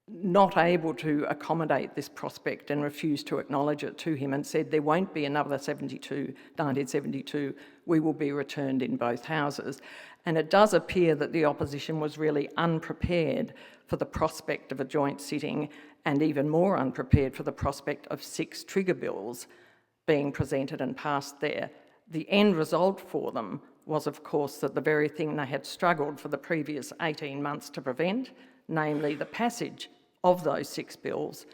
not able to accommodate this prospect and refused to acknowledge it to him and said, "There won't be another 1972, we will be returned in both houses." And it does appear that the opposition was really unprepared for the prospect of a joint sitting, and even more unprepared for the prospect of 6 trigger bills being presented and passed there. The end result for them was, of course, that the very thing they had struggled for the previous 18 months to prevent, namely the passage of those 6 bills,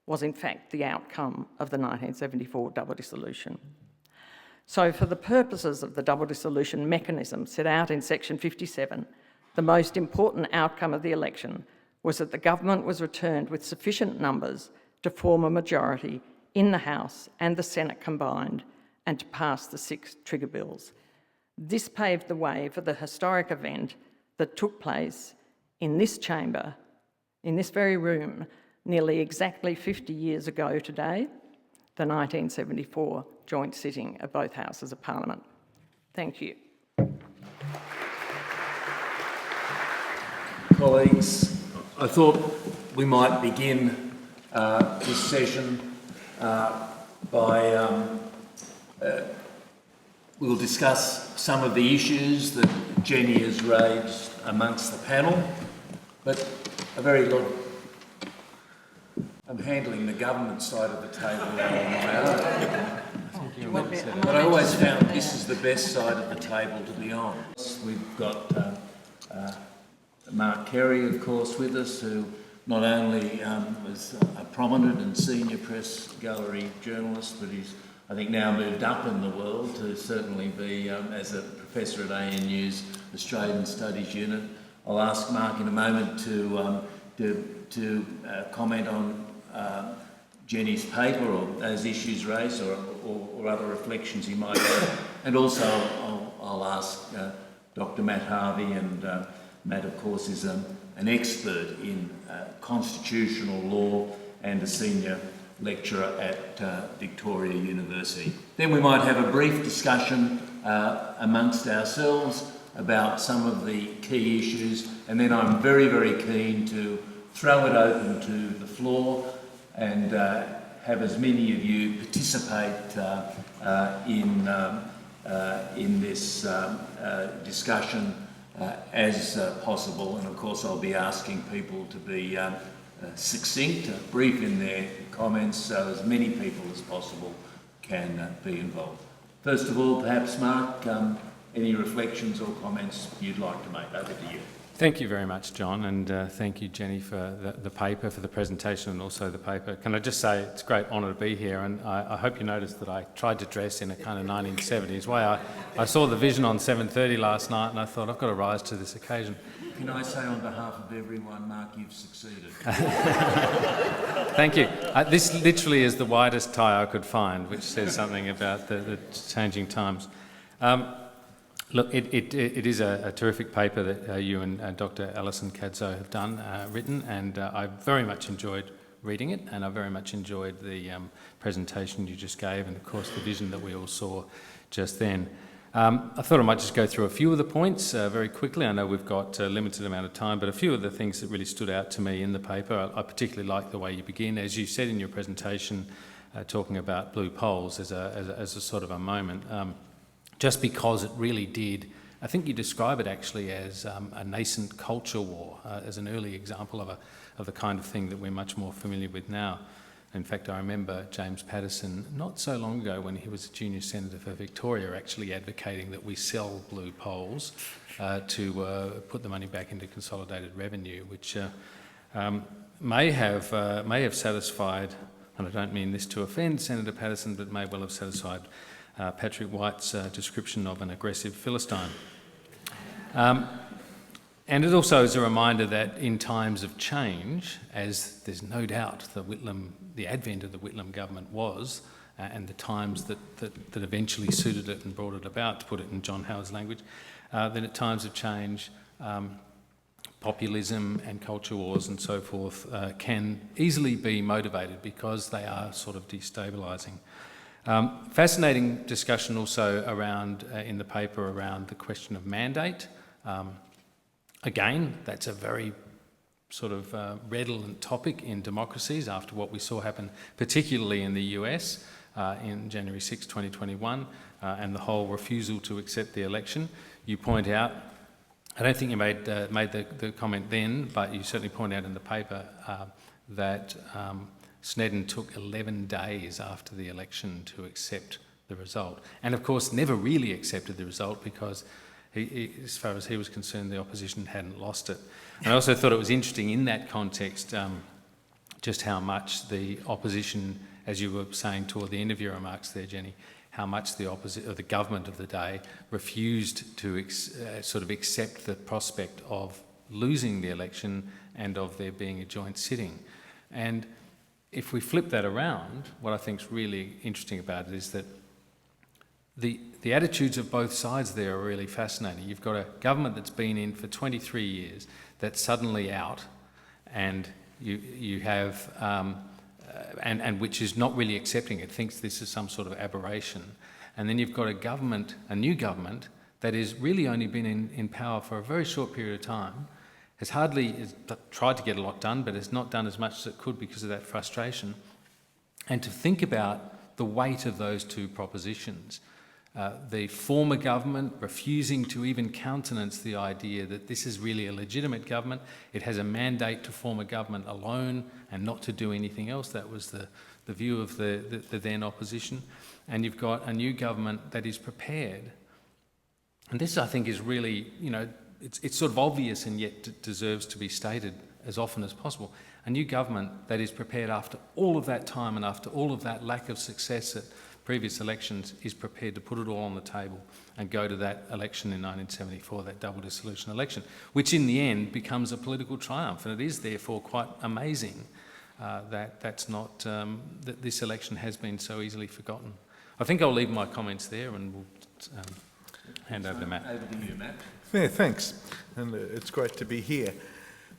was in fact the outcome of the 1974 double dissolution. So for the purposes of the double dissolution mechanism set out in section 57, the most important outcome of the election was that the government was returned with sufficient numbers to form a majority in the House and the Senate combined and to pass the 6 trigger bills. This paved the way for the historic event that took place in this chamber, in this very room, nearly exactly 50 years ago today, the 1974 joint sitting of both Houses of Parliament. Thank you. Colleagues, I thought we might begin this session by we'll discuss some of the issues that Jenny has raised amongst the panel, but I'm handling the government side of the table now on my own. But I always found this is the best side of the table to be on. We've got Mark Kerry, of course, with us, who not only was a prominent and senior press gallery journalist, but he's, I think, now moved up in the world to certainly be as a professor at ANU's Australian Studies Unit. I'll ask Mark in a moment to comment on Jenny's paper or those issues raised or other reflections he might have. And also I'll ask Dr. Matt Harvey, and Matt, of course, is an expert in constitutional law and a senior lecturer at Victoria University. Then we might have a brief discussion amongst ourselves about some of the key issues, and then I'm very, very keen to throw it open to the floor and have as many of you participate in this discussion as possible. And of course I'll be asking people to be succinct, brief in their comments, so as many people as possible can be involved. First of all, perhaps Mark, any reflections or comments you'd like to make? Over to you. Thank you very much, John, and thank you, Jenny, for the paper, for the presentation, and also the paper. Can I just say it's a great honour to be here, and I hope you noticed that I tried to dress in a kind of 1970s way. I saw the vision on 7:30 last night, and I thought I've got to rise to this occasion. Can I say on behalf of everyone, Mark, you've succeeded. Thank you. This literally is the widest tie I could find, which says something about the changing times. Look, it is a terrific paper that you and Dr. Allison Cadzow have written, and I very much enjoyed reading it, and I very much enjoyed the presentation you just gave, and of course the vision that we all saw just then. I thought I might just go through a few of the points very quickly. I know we've got a limited amount of time, but a few of the things that really stood out to me in the paper. I particularly like the way you begin, as you said in your presentation, talking about blue poles as a sort of a moment. Just because it really did, I think you describe it actually as a nascent culture war, as an early example of the kind of thing that we're much more familiar with now. In fact, I remember James Patterson, not so long ago when he was a junior senator for Victoria, actually advocating that we sell blue poles to put the money back into consolidated revenue, which may have satisfied, and I don't mean this to offend Senator Patterson, but may well have satisfied Patrick White's description of an aggressive Philistine. And it also is a reminder that in times of change, as there's no doubt the advent of the Whitlam government was, and the times that eventually suited it and brought it about, to put it in John Howard's language, then at times of change, populism and culture wars and so forth can easily be motivated because they are sort of destabilising. Fascinating discussion also around, in the paper, around the question of mandate. Again, that's a very sort of redolent topic in democracies after what we saw happen, particularly in the US in January 6, 2021, and the whole refusal to accept the election. You point out, I don't think you made the comment then, but you certainly point out in the paper that Snedden took 11 days after the election to accept the result. And of course, never really accepted the result because as far as he was concerned, the opposition hadn't lost it. And I also thought it was interesting in that context just how much the opposition, as you were saying toward the end of your remarks there, Jenny, how much the government of the day refused to sort of accept the prospect of losing the election and of there being a joint sitting. And if we flip that around, what I think is really interesting about it is that the attitudes of both sides there are really fascinating. You've got a government that's been in for 23 years that's suddenly out, and you have and which is not really accepting it, thinks this is some sort of aberration. And then you've got a new government that has really only been in power for a very short period of time, has tried to get a lot done, but has not done as much as it could because of that frustration. And to think about the weight of those two propositions, the former government refusing to even countenance the idea that this is really a legitimate government. It has a mandate to form a government alone and not to do anything else. That was the view of the then opposition. And you've got a new government that is prepared. And this, I think, is really, it's sort of obvious and yet deserves to be stated as often as possible. A new government that is prepared after all of that time and after all of that lack of success at previous elections is prepared to put it all on the table and go to that election in 1974, that double dissolution election, which in the end becomes a political triumph. And it is therefore quite amazing that this election has been so easily forgotten. I think I'll leave my comments there and we'll hand over to Matt. Over to you, Matt. Yeah, thanks. And it's great to be here.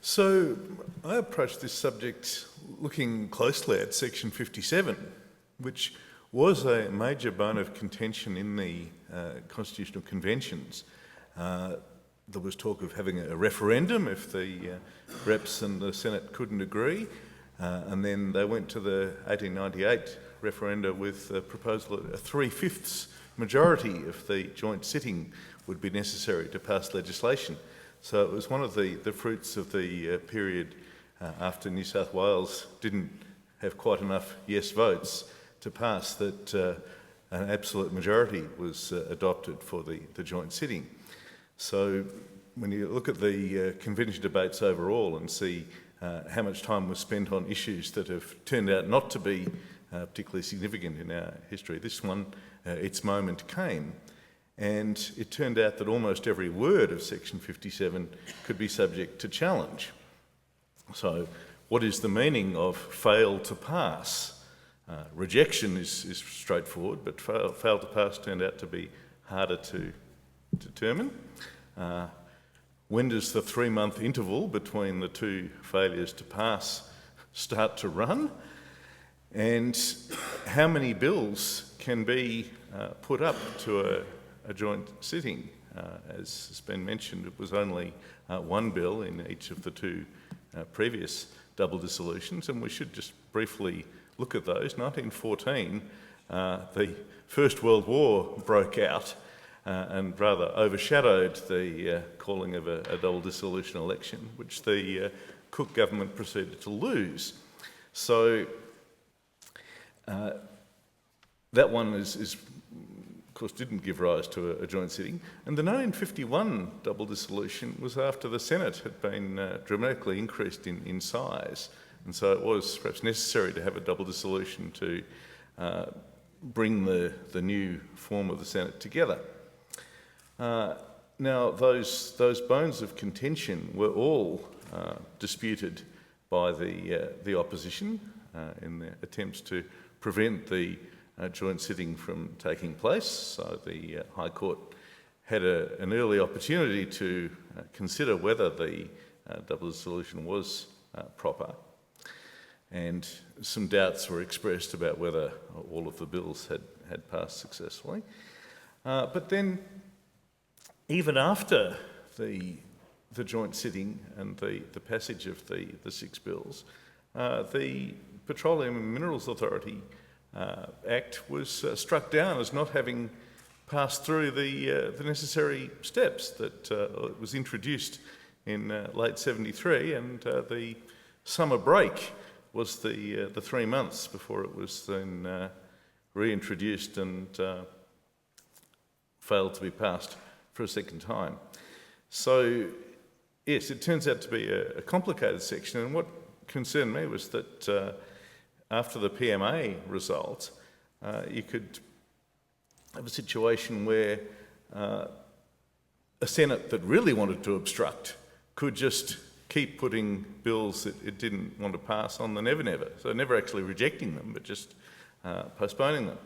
So I approached this subject looking closely at Section 57, which was a major bone of contention in the constitutional conventions. There was talk of having a referendum if the reps and the Senate couldn't agree, and then they went to the 1898 referenda with a proposal of a 3/5 majority if the joint sitting would be necessary to pass legislation. So it was one of the fruits of the period after New South Wales didn't have quite enough yes votes to pass that an absolute majority was adopted for the joint sitting. So when you look at the convention debates overall and see how much time was spent on issues that have turned out not to be particularly significant in our history, this one, its moment came. And it turned out that almost every word of Section 57 could be subject to challenge. So what is the meaning of fail to pass? Rejection is straightforward, but fail to pass turned out to be harder to determine. When does the 3-month interval between the two failures to pass start to run? And how many bills can be put up to a joint sitting? As has been mentioned, it was only one bill in each of the two previous double dissolutions, and we should just briefly look at those. 1914, the First World War broke out and rather overshadowed the calling of a double dissolution election, which the Cook government proceeded to lose. So That one of course, didn't give rise to a joint sitting. And the 1951 double dissolution was after the Senate had been dramatically increased in size. And so it was perhaps necessary to have a double dissolution to bring the new form of the Senate together. Now, those bones of contention were all disputed by the opposition in their attempts to prevent the joint sitting from taking place. So the High Court had an early opportunity to consider whether the double dissolution was proper, and some doubts were expressed about whether all of the bills had passed successfully. But then, even after the joint sitting and the passage of the 6 bills, the Petroleum and Minerals Authority Act was struck down as not having passed through the necessary steps. That it was introduced in late 73, and the summer break was the 3 months before it was then reintroduced and failed to be passed for a second time. So yes, it turns out to be a complicated section, and what concerned me was that after the PMA result, you could have a situation where a Senate that really wanted to obstruct could just keep putting bills that it didn't want to pass on the never-never. So never actually rejecting them, but just postponing them.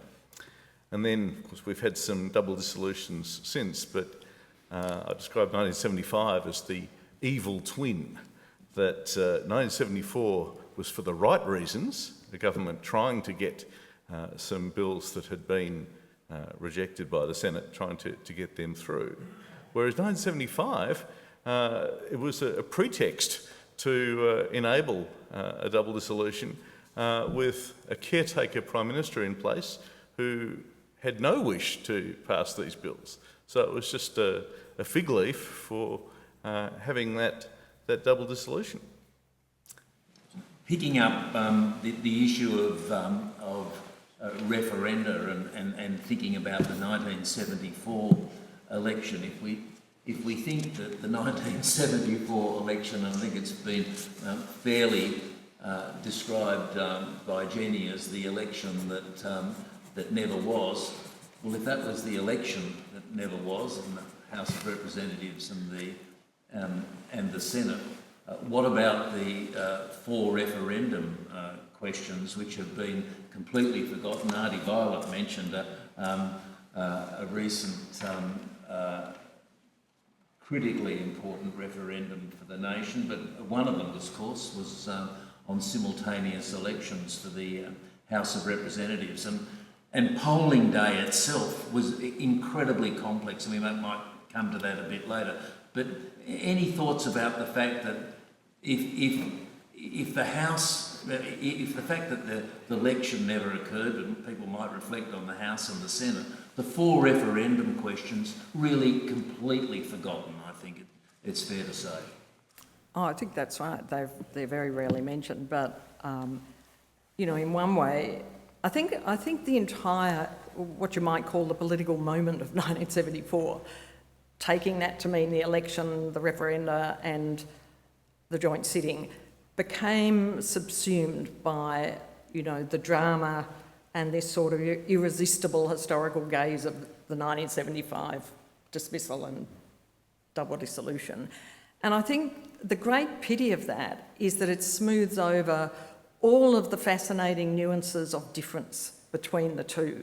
And then, of course, we've had some double dissolutions since, but I described 1975 as the evil twin, that 1974 was for the right reasons, the government trying to get some bills that had been rejected by the Senate, trying to get them through. Whereas 1975, it was a pretext to enable a double dissolution with a caretaker Prime Minister in place who had no wish to pass these bills. So it was just a fig leaf for having that double dissolution. Picking up the issue of referenda and thinking about the 1974 election, if we think that the 1974 election, and I think it's been fairly described by Jenny as the election that never was, well, if that was the election that never was in the House of Representatives and the Senate, what about the 4 referendum questions which have been completely forgotten? Auntie Violet mentioned a recent critically important referendum for the nation, but one of them, of course, was on simultaneous elections for the House of Representatives. And polling day itself was incredibly complex, and we might come to that a bit later. But any thoughts about the fact that if the fact that the election never occurred, and people might reflect on the House and the Senate, the 4 referendum questions really completely forgotten, I think it's fair to say. Oh, I think that's right. They're very rarely mentioned, but in one way, I think the entire, what you might call the political moment of 1974, taking that to mean the election, the referenda and the joint sitting, became subsumed by, the drama and this sort of irresistible historical gaze of the 1975 dismissal and double dissolution. And I think the great pity of that is that it smooths over all of the fascinating nuances of difference between the two,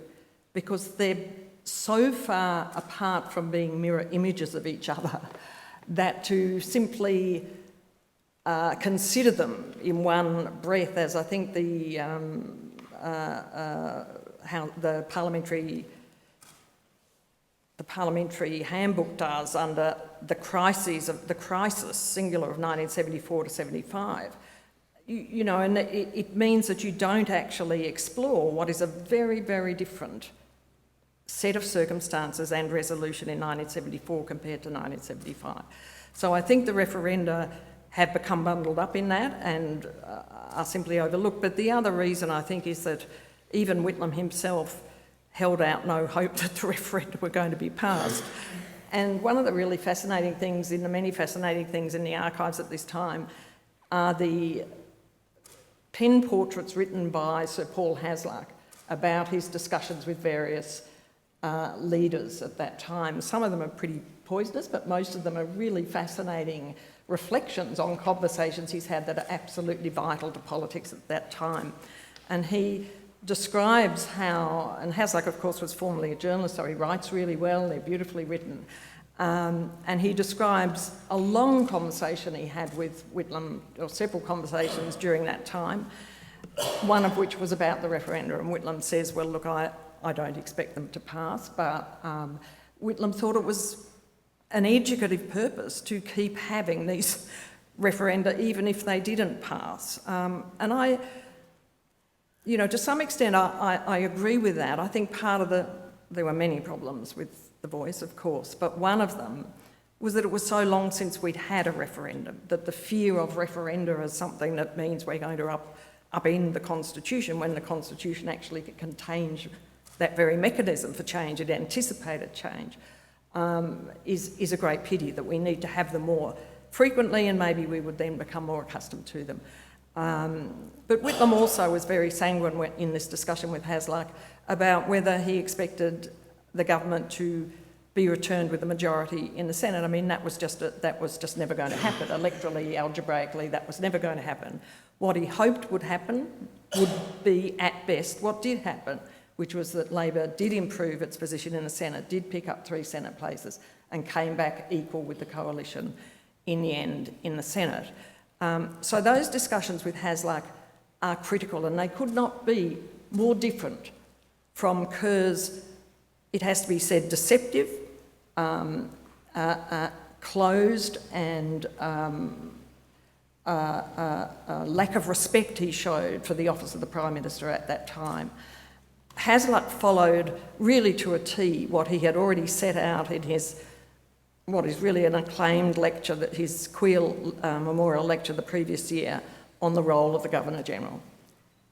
because they're so far apart from being mirror images of each other that to simply consider them in one breath, as I think how the parliamentary handbook does under the crisis singular of 1974 to 75. And it means that you don't actually explore what is a very, very different set of circumstances and resolution in 1974 compared to 1975. So I think the referenda have become bundled up in that and are simply overlooked. But the other reason, I think, is that even Whitlam himself held out no hope that the referenda were going to be passed. And one of the really fascinating things, in the many fascinating things in the archives at this time, are the pen portraits written by Sir Paul Hasluck about his discussions with various leaders at that time. Some of them are pretty poisonous, but most of them are really fascinating reflections on conversations he's had that are absolutely vital to politics at that time. And he describes how, and Hasluck of course was formerly a journalist, so he writes really well, they're beautifully written, and he describes a long conversation he had with Whitlam, or several conversations during that time, one of which was about the referendum, and Whitlam says, well look, I don't expect them to pass, but Whitlam thought it was an educative purpose to keep having these referenda even if they didn't pass. And I, you know, to some extent I agree with that. I think part of there were many problems with the Voice, of course, but one of them was that it was so long since we'd had a referendum, that the fear of referenda as something that means we're going to upend the Constitution when the Constitution actually contains that very mechanism for change, it anticipated change, is a great pity, that we need to have them more frequently and maybe we would then become more accustomed to them. But Whitlam also was very sanguine in this discussion with Hasluck about whether he expected the government to be returned with a majority in the Senate. I mean, that was just never going to happen. Electorally, algebraically, that was never going to happen. What he hoped would happen would be, at best, what did happen, which was that Labor did improve its position in the Senate, did pick up 3 Senate places and came back equal with the coalition in the end in the Senate. So those discussions with Hasluck are critical, and they could not be more different from Kerr's, it has to be said, deceptive, closed and lack of respect he showed for the office of the Prime Minister at that time. Hasluck followed really to a T what he had already set out in his, what is really an acclaimed lecture, that his Queel Memorial lecture the previous year on the role of the Governor-General.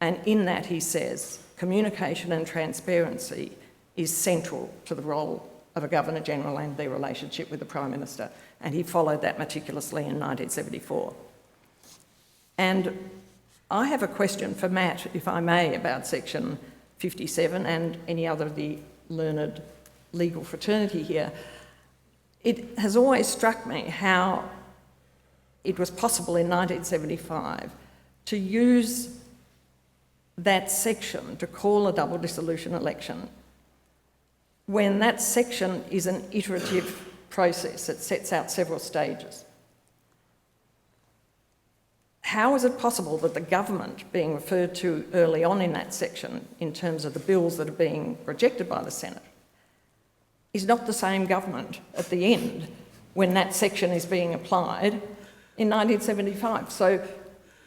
And in that he says, communication and transparency is central to the role of a Governor-General and their relationship with the Prime Minister. And he followed that meticulously in 1974. And I have a question for Matt, if I may, about Section 57 and any other of the learned legal fraternity here. It has always struck me how it was possible in 1975 to use that section to call a double dissolution election when that section is an iterative process. It sets out several stages. How is it possible that the government being referred to early on in that section in terms of the bills that are being rejected by the Senate is not the same government at the end when that section is being applied in 1975? So,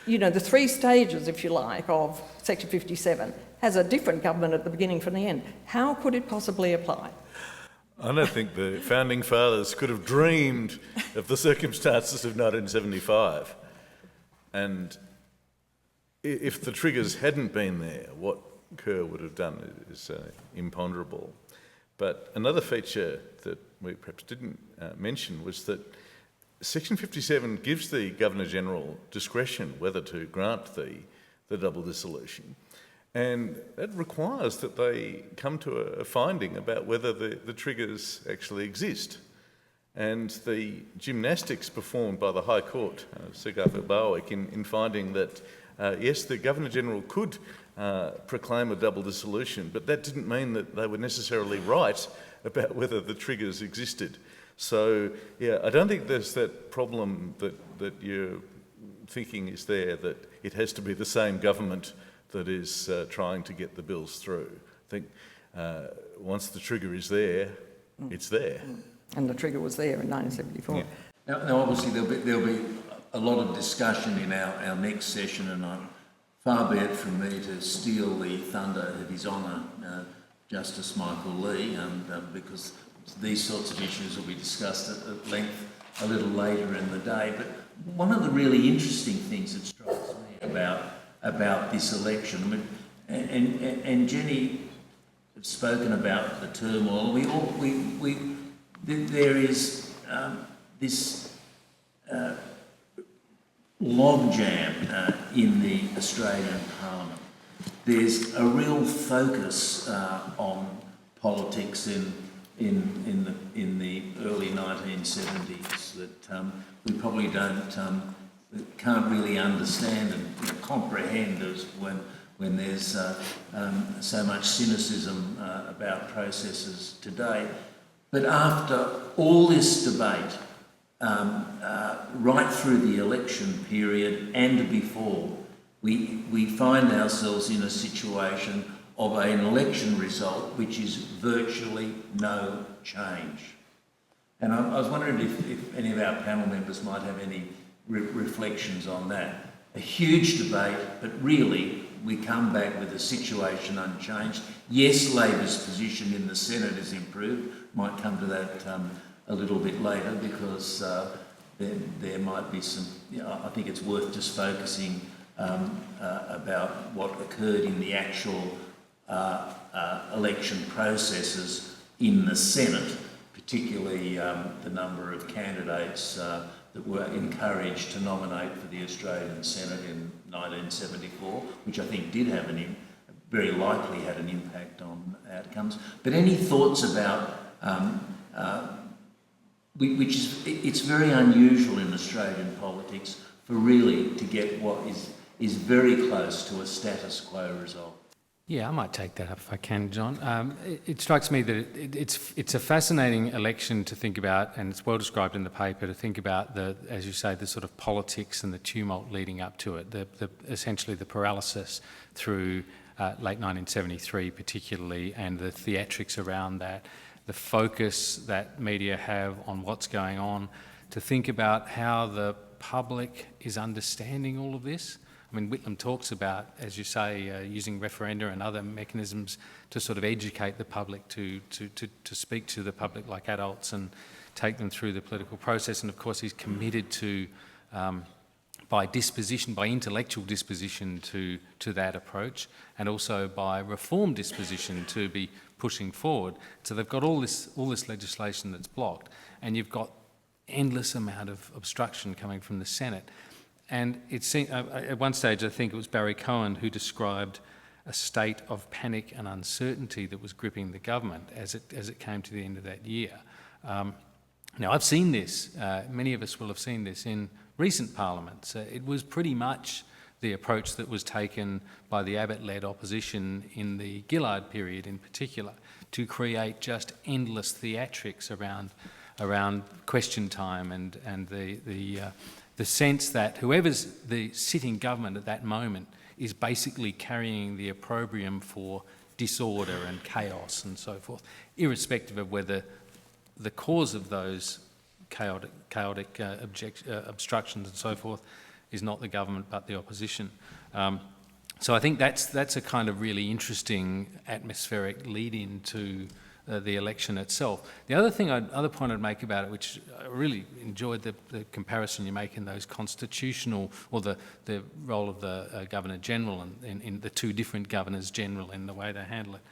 you know, the 3 stages, if you like, of Section 57 has a different government at the beginning from the end. How could it possibly apply? I don't think the Founding Fathers could have dreamed of the circumstances of 1975. And if the triggers hadn't been there, what Kerr would have done is imponderable. But another feature that we perhaps didn't mention was that Section 57 gives the Governor-General discretion whether to grant the double dissolution. And that requires that they come to a finding about whether the triggers actually exist. And the gymnastics performed by the High Court, Sir Gough in finding that, yes, the Governor-General could proclaim a double dissolution, but that didn't mean that they were necessarily right about whether the triggers existed. So, yeah, I don't think there's that problem that you're thinking is there, that it has to be the same government that is trying to get the bills through. I think once the trigger is there, it's there. And the trigger was there in 1974. Yeah. Now obviously there'll be a lot of discussion in our next session, and far be it from me to steal the thunder of His Honour, Justice Michael Lee, because these sorts of issues will be discussed at length a little later in the day. But one of the really interesting things that strikes me about this election, I mean, and Jenny have spoken about the turmoil. There is this logjam in the Australian Parliament. There's a real focus on politics in the early 1970s that we probably can't really understand and comprehend as when there's so much cynicism about processes today. But after all this debate, right through the election period and before, we find ourselves in a situation of an election result which is virtually no change. And I was wondering if any of our panel members might have any reflections on that. A huge debate, but really we come back with a situation unchanged. Yes, Labor's position in the Senate has improved. Might come to that a little bit later because there might be some, I think it's worth just focusing about what occurred in the actual election processes in the Senate, particularly the number of candidates that were encouraged to nominate for the Australian Senate in 1974, which I think did have very likely had an impact on outcomes. But any thoughts about, it's very unusual in Australian politics for really to get what is very close to a status quo result. Yeah, I might take that up if I can, John. It strikes me that it's a fascinating election to think about, and it's well described in the paper, to think about as you say, the sort of politics and the tumult leading up to it, essentially the paralysis through late 1973 particularly, and the theatrics around that, the focus that media have on what's going on, to think about how the public is understanding all of this. I mean, Whitlam talks about, as you say, using referenda and other mechanisms to sort of educate the public, to speak to the public like adults and take them through the political process. And of course, he's committed to, by intellectual disposition to that approach, and also by reform disposition to be pushing forward. So they've got all this legislation that's blocked, and you've got endless amount of obstruction coming from the Senate. And it seemed, at one stage, I think it was Barry Cohen who described a state of panic and uncertainty that was gripping the government as it came to the end of that year. Now, I've seen this, many of us will have seen this in recent parliaments. It was pretty much the approach that was taken by the Abbott-led opposition in the Gillard period in particular, to create just endless theatrics around question time and the sense that whoever's the sitting government at that moment is basically carrying the opprobrium for disorder and chaos and so forth, irrespective of whether the cause of those chaotic obstructions and so forth is not the government but the opposition. So I think that's a kind of really interesting atmospheric lead-in to the election itself. The other point I'd make about it, which I really enjoyed the comparison you make in those constitutional, or the role of the Governor-General and in the two different Governors-General in the way they handle it.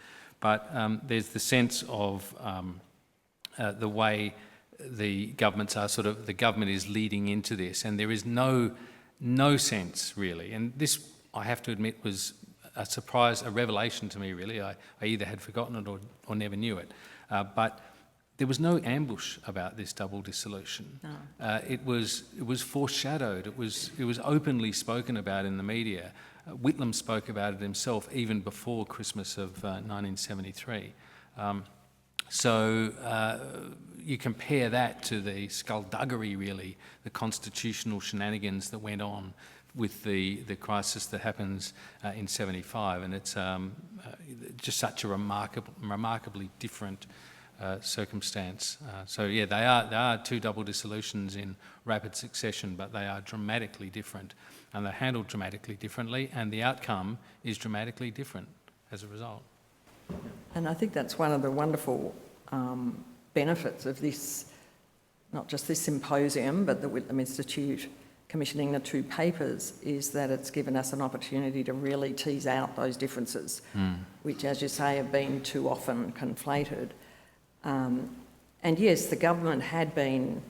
But there's the sense of the way the governments are the government is leading into this, and there is no sense really, and this I have to admit was a surprise, a revelation to me really. I either had forgotten it or never knew it. But there was no ambush about this double dissolution. No. It was foreshadowed. It was openly spoken about in the media. Whitlam spoke about it himself even before Christmas of 1973. So you compare that to the skullduggery really, the constitutional shenanigans that went on with the crisis that happens in 75, and it's just such a remarkably different circumstance. So yeah, they are two double dissolutions in rapid succession, but they are dramatically different, and they're handled dramatically differently, and the outcome is dramatically different as a result. And I think that's one of the wonderful benefits of this, not just this symposium, but the Whitlam Institute commissioning the two papers is that it's given us an opportunity to really tease out those differences, which, as you say, have been too often conflated. And yes, the government had been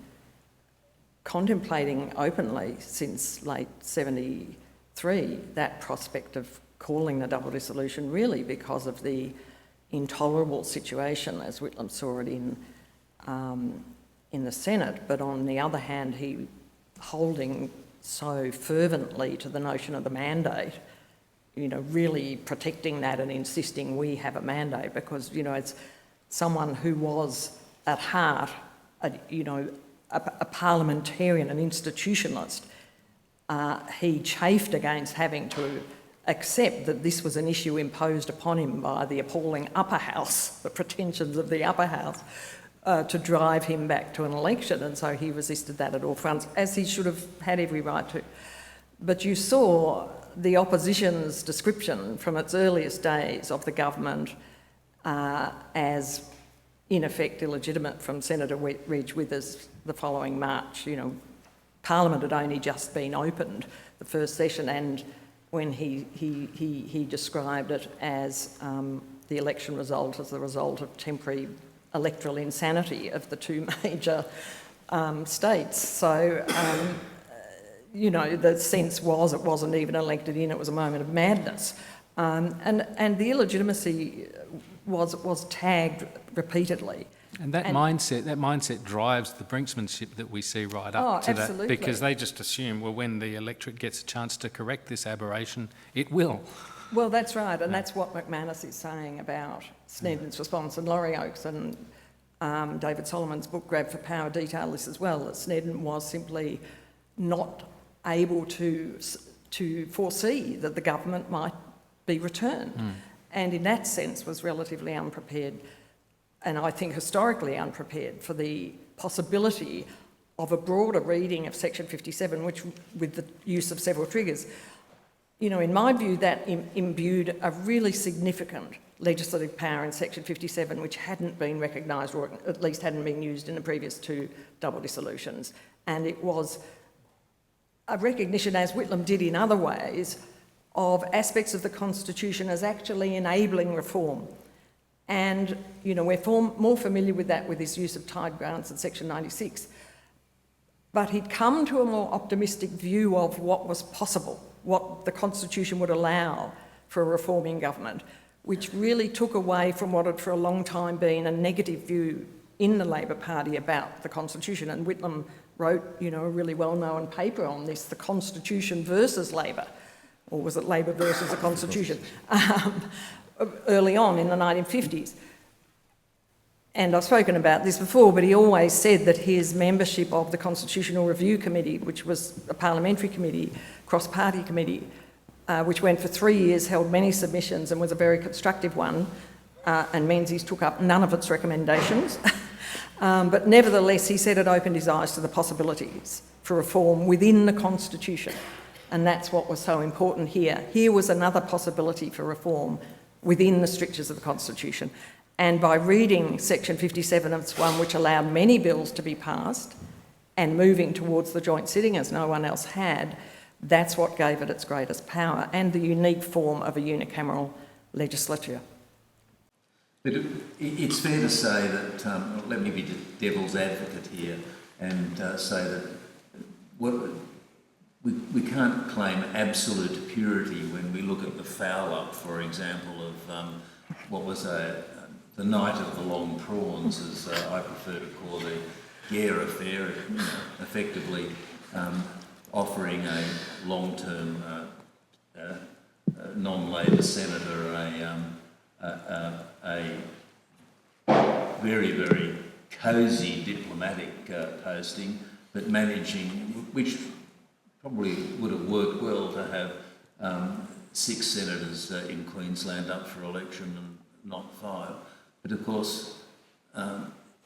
contemplating openly since late 73 that prospect of calling the double dissolution, really because of the intolerable situation as Whitlam saw it in the Senate, but on the other hand, he holding so fervently to the notion of the mandate, you know, really protecting that and insisting we have a mandate because, you know, it's someone who was at heart, a parliamentarian, an institutionalist. He chafed against having to accept that this was an issue imposed upon him by the appalling upper house, the pretensions of the upper house, to drive him back to an election, and so he resisted that at all fronts, as he should have had every right to. But you saw the opposition's description from its earliest days of the government as, in effect, illegitimate from Senator Reg Withers the following March. You know, Parliament had only just been opened, the first session, and when he described it as the election result as the result of temporary electoral insanity of the two major states. So, you know, the sense was it wasn't even elected in, it was a moment of madness. And the illegitimacy was tagged repeatedly. And that mindset drives the brinksmanship that we see right up to absolutely. that, because they just assume, well, when the electorate gets a chance to correct this aberration, it will. Well, that's right, and that's what McManus is saying about Snedden's response, and Laurie Oakes and David Solomon's book, Grab for Power, detail this as well, that Snedden was simply not able to foresee that the government might be returned, and in that sense was relatively unprepared, and I think historically unprepared for the possibility of a broader reading of Section 57, which, with the use of several triggers, you know, in my view, that imbued a really significant legislative power in Section 57, which hadn't been recognised, or at least hadn't been used in the previous two double dissolutions. And it was a recognition, as Whitlam did in other ways, of aspects of the Constitution as actually enabling reform. And, you know, we're more familiar with that with his use of tide grants in Section 96. But he'd come to a more optimistic view of what was possible, what the Constitution would allow for a reforming government, which really took away from what had for a long time been a negative view in the Labor Party about the Constitution. And Whitlam wrote, you know, a really well-known paper on this, The Constitution versus Labor, or was it Labor versus the Constitution, early on in the 1950s. And I've spoken about this before, but he always said that his membership of the Constitutional Review Committee, which was a parliamentary committee, cross-party committee, which went for 3 years, held many submissions and was a very constructive one, and Menzies took up none of its recommendations. But nevertheless, he said it opened his eyes to the possibilities for reform within the Constitution. And that's what was so important here. Here was another possibility for reform within the strictures of the Constitution. And by reading Section 57, it's one which allowed many bills to be passed and moving towards the joint sitting as no one else had, that's what gave it its greatest power and the unique form of a unicameral legislature. But it's fair to say that, let me be the devil's advocate here and say that we can't claim absolute purity when we look at the foul-up, for example, of what was the night of the long prawns, as I prefer to call the Gare affair, effectively offering a long-term non-Labor senator a very, very cosy diplomatic posting, but managing, which probably would have worked well to have 6 senators in Queensland up for election and not 5. But of course,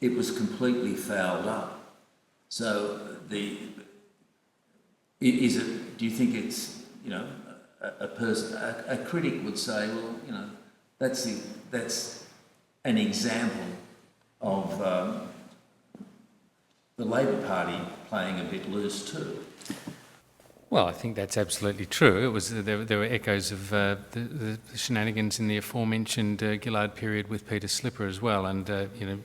it was completely fouled up. So do you think it's, a critic would say, well, that's an example of the Labor Party playing a bit loose too. Well, I think that's absolutely true. It was there were echoes of the shenanigans in the aforementioned Gillard period with Peter Slipper as well, and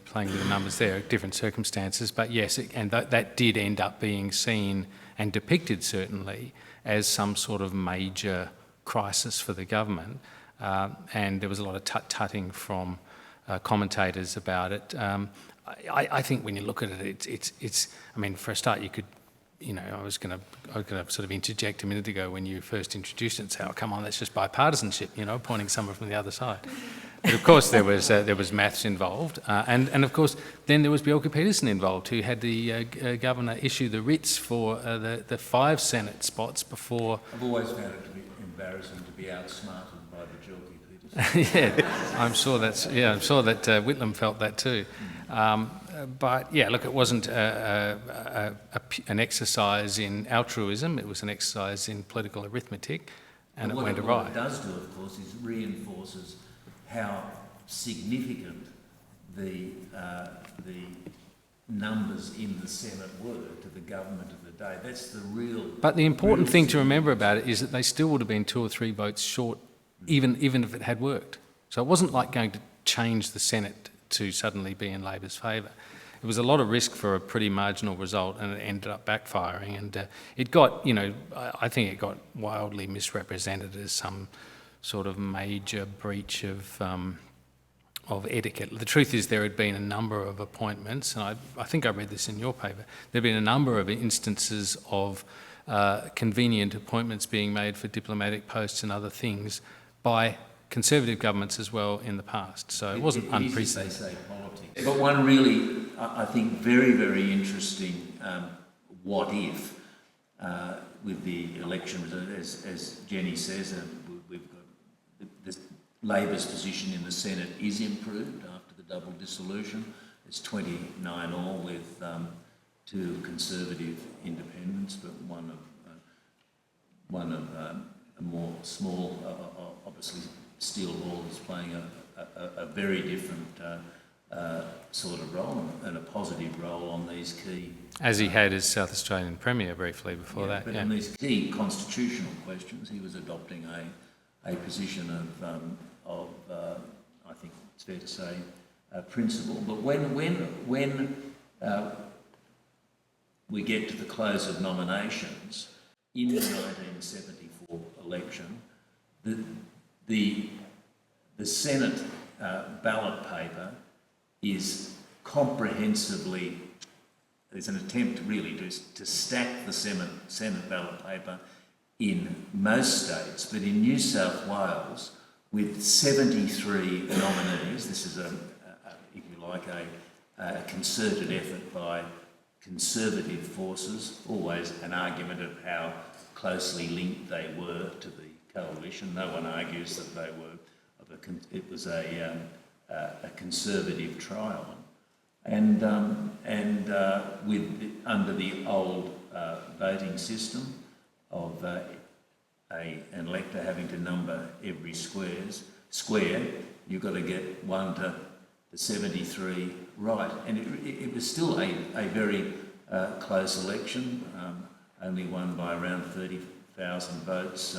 playing with the numbers there, different circumstances. But yes, that did end up being seen and depicted certainly as some sort of major crisis for the government, and there was a lot of tut-tutting from commentators about it. I think when you look at it, it's. I mean, for a start, you could. I was going to sort of interject a minute ago when you first introduced it and say, "Oh, come on, that's just bipartisanship," pointing someone from the other side. But of course, there was maths involved, and of course, then there was Bjelke Petersen involved, who had the governor issue the writs for the 5 Senate spots before. I've always found it to be embarrassing to be outsmarted by Bjelke Petersen. Yeah, I'm sure that Whitlam felt that too. But yeah, look, it wasn't an exercise in altruism, it was an exercise in political arithmetic, and it went awry. What it does do, of course, is reinforces how significant the numbers in the Senate were to the government of the day. That's the real... But the important thing to remember about it is that they still would have been 2 or 3 votes short, even if it had worked. So it wasn't like going to change the Senate to suddenly be in Labor's favour. It was a lot of risk for a pretty marginal result, and it ended up backfiring. And it got, I think it got wildly misrepresented as some sort of major breach of etiquette. The truth is there had been a number of appointments, and I think I read this in your paper, there had been a number of instances of convenient appointments being made for diplomatic posts and other things by Conservative governments as well in the past. So it wasn't unprecedented. They say politics. But one really, I think, very, very interesting what if with the election, as Jenny says, we've got the Labor's position in the Senate is improved after the double dissolution. It's 29 all with 2 Conservative independents, but one of a more small, obviously. Steel Hall is playing a very different sort of role, and a positive role on these key... As he had as South Australian Premier briefly before that. But on these key constitutional questions, he was adopting a position of I think it's fair to say, principle. But when we get to the close of nominations in the 1974 election, the Senate ballot paper is comprehensively, there's an attempt really to stack the Senate ballot paper in most states, but in New South Wales, with 73 nominees, this is if you like, a concerted effort by Conservative forces, always an argument of how closely linked they were to the coalition. No one argues that they were. It was a Conservative trial, and with under the old voting system of an elector having to number every square, you've got to get 1 to the 73 right, and it was still a very close election, only won by around 30,000 votes.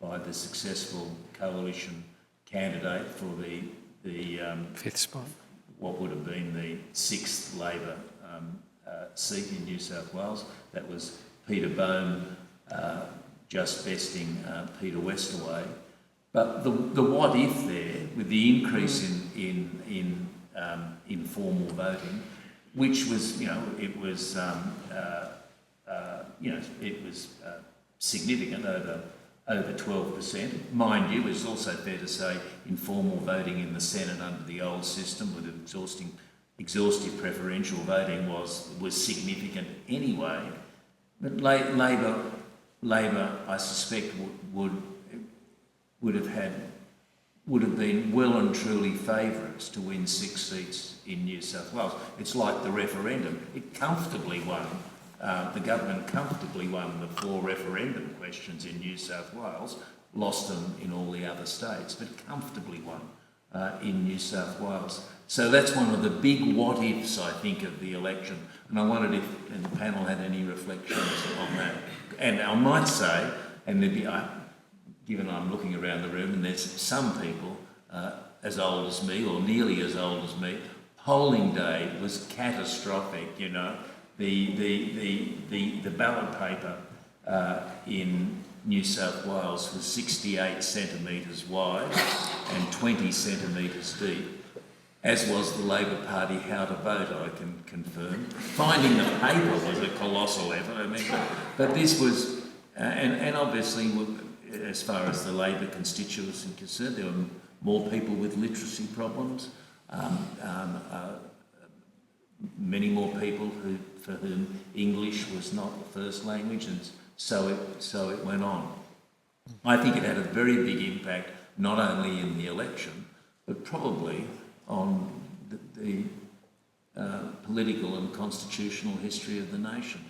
By the successful coalition candidate for the 5th spot, what would have been the 6th Labor seat in New South Wales. That was Peter Bone just besting Peter Westaway. But the what if there, with the increase in informal voting, which was it was significant over 12%. Mind you, it's also fair to say informal voting in the Senate under the old system with exhaustive preferential voting was significant anyway. But Labor, I suspect, would have been well and truly favourites to win 6 seats in New South Wales. It's like the referendum. It comfortably won. The government comfortably won the 4 referendum questions in New South Wales, lost them in all the other states, but comfortably won in New South Wales. So that's one of the big what-ifs, I think, of the election. And I wondered if the panel had any reflections on that. And I might say, and there'd be, given I'm looking around the room and there's some people as old as me or nearly as old as me, polling day was catastrophic, you know. The ballot paper in New South Wales was 68 centimetres wide and 20 centimetres deep, as was the Labor Party How to Vote, I can confirm. Finding the paper was a colossal effort, I mean, but this was, and obviously, as far as the Labor constituency is concerned, there were more people with literacy problems, many more people for whom English was not the first language, and so it went on. I think it had a very big impact, not only in the election, but probably on the political and constitutional history of the nation.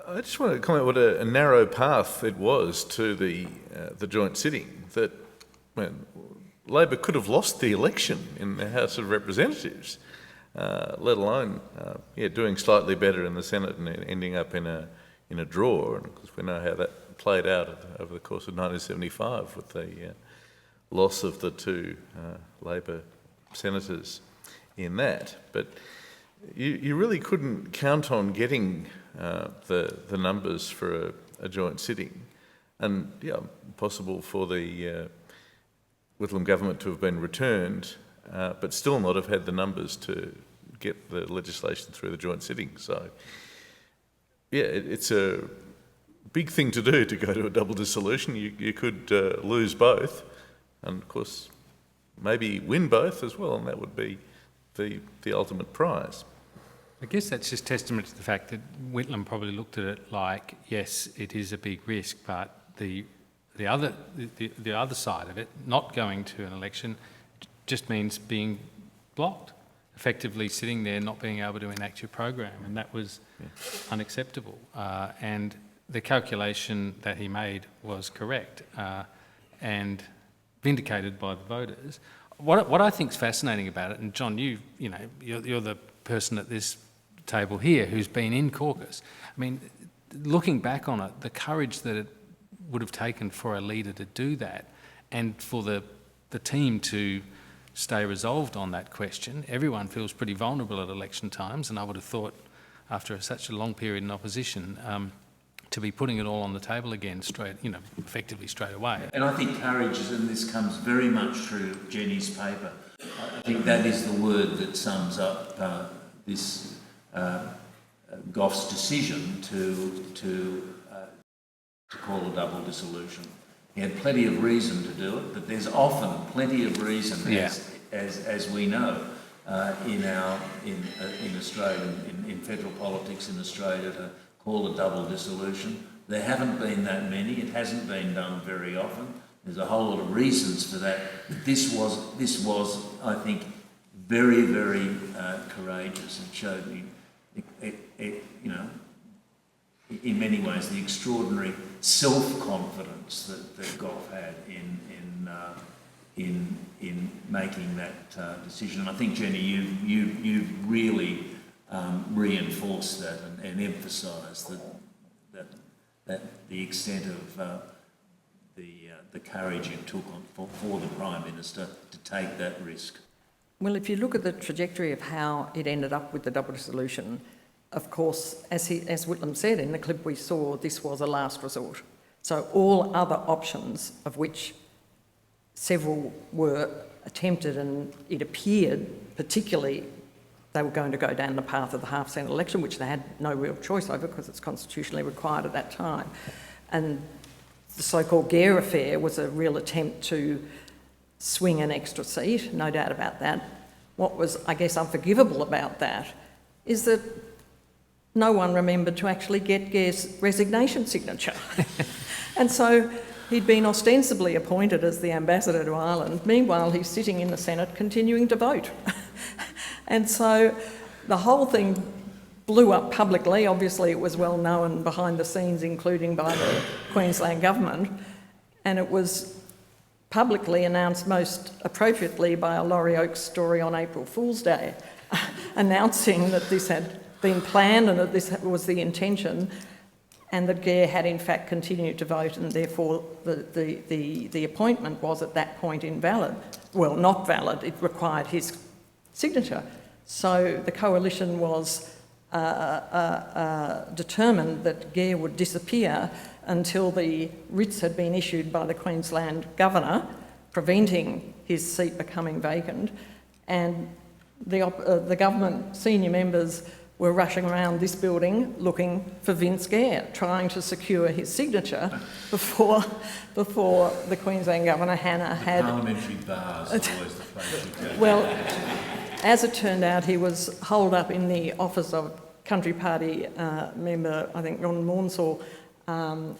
I just want to comment what a narrow path it was to the joint sitting, that when Labor could have lost the election in the House of Representatives, let alone doing slightly better in the Senate and ending up in a draw. And of course, we know how that played out over the course of 1975 with the loss of the two Labor senators in that. But you really couldn't count on getting the numbers for a joint sitting, and possible for the Whitlam government to have been returned, but still not have had the numbers to get the legislation through the joint sitting. So, it's a big thing to do to go to a double dissolution. You could lose both, and of course, maybe win both as well, and that would be the ultimate prize. I guess that's just testament to the fact that Whitlam probably looked at it like, yes, it is a big risk, but the other side of it, not going to an election, just means being blocked, effectively sitting there, not being able to enact your program, and that was unacceptable. And the calculation that he made was correct and vindicated by the voters. What I think is fascinating about it, and John, you're the person at this table here who's been in caucus. I mean, looking back on it, the courage that it would have taken for a leader to do that, and for the team to stay resolved on that question. Everyone feels pretty vulnerable at election times, and I would have thought, after such a long period in opposition, to be putting it all on the table again effectively straight away. And I think courage, and this comes very much through Jenny's paper, I think that is the word that sums up this Gough's decision to call a double dissolution. He had plenty of reason to do it, but there's often plenty of reason, as we know, in Australia, in federal politics in Australia, to call a double dissolution. There haven't been that many. It hasn't been done very often. There's a whole lot of reasons for that. But this was, I think, very, very courageous, and showed me, in many ways, the extraordinary self-confidence that Gough had in making that decision. And I think, Jenny, you've really reinforced that and emphasised that the extent of the courage it took for the Prime Minister to take that risk. Well, if you look at the trajectory of how it ended up with the double dissolution, of course, as Whitlam said in the clip we saw, this was a last resort. So all other options, of which several were attempted, and it appeared particularly they were going to go down the path of the half-cent election, which they had no real choice over because it's constitutionally required at that time. And the so-called Gough affair was a real attempt to swing an extra seat, no doubt about that. What was, I guess, unforgivable about that is that no one remembered to actually get Gough's resignation signature. And so he'd been ostensibly appointed as the ambassador to Ireland. Meanwhile, he's sitting in the Senate continuing to vote. And so the whole thing blew up publicly. Obviously, it was well known behind the scenes, including by the Queensland government. And it was publicly announced most appropriately by a Laurie Oakes story on April Fool's Day, announcing that this had been planned and that this was the intention, and that Gough had in fact continued to vote, and therefore the appointment was at that point invalid. Well, not valid, it required his signature. So the coalition was determined that Gough would disappear until the writs had been issued by the Queensland Governor, preventing his seat becoming vacant, and the government senior members were rushing around this building looking for Vince Gough, trying to secure his signature before the Queensland Governor, Hannah, had... Parliamentary bars are always the place you go. Well, as it turned out, he was holed up in the office of Country Party member, I think Ron Maunsell,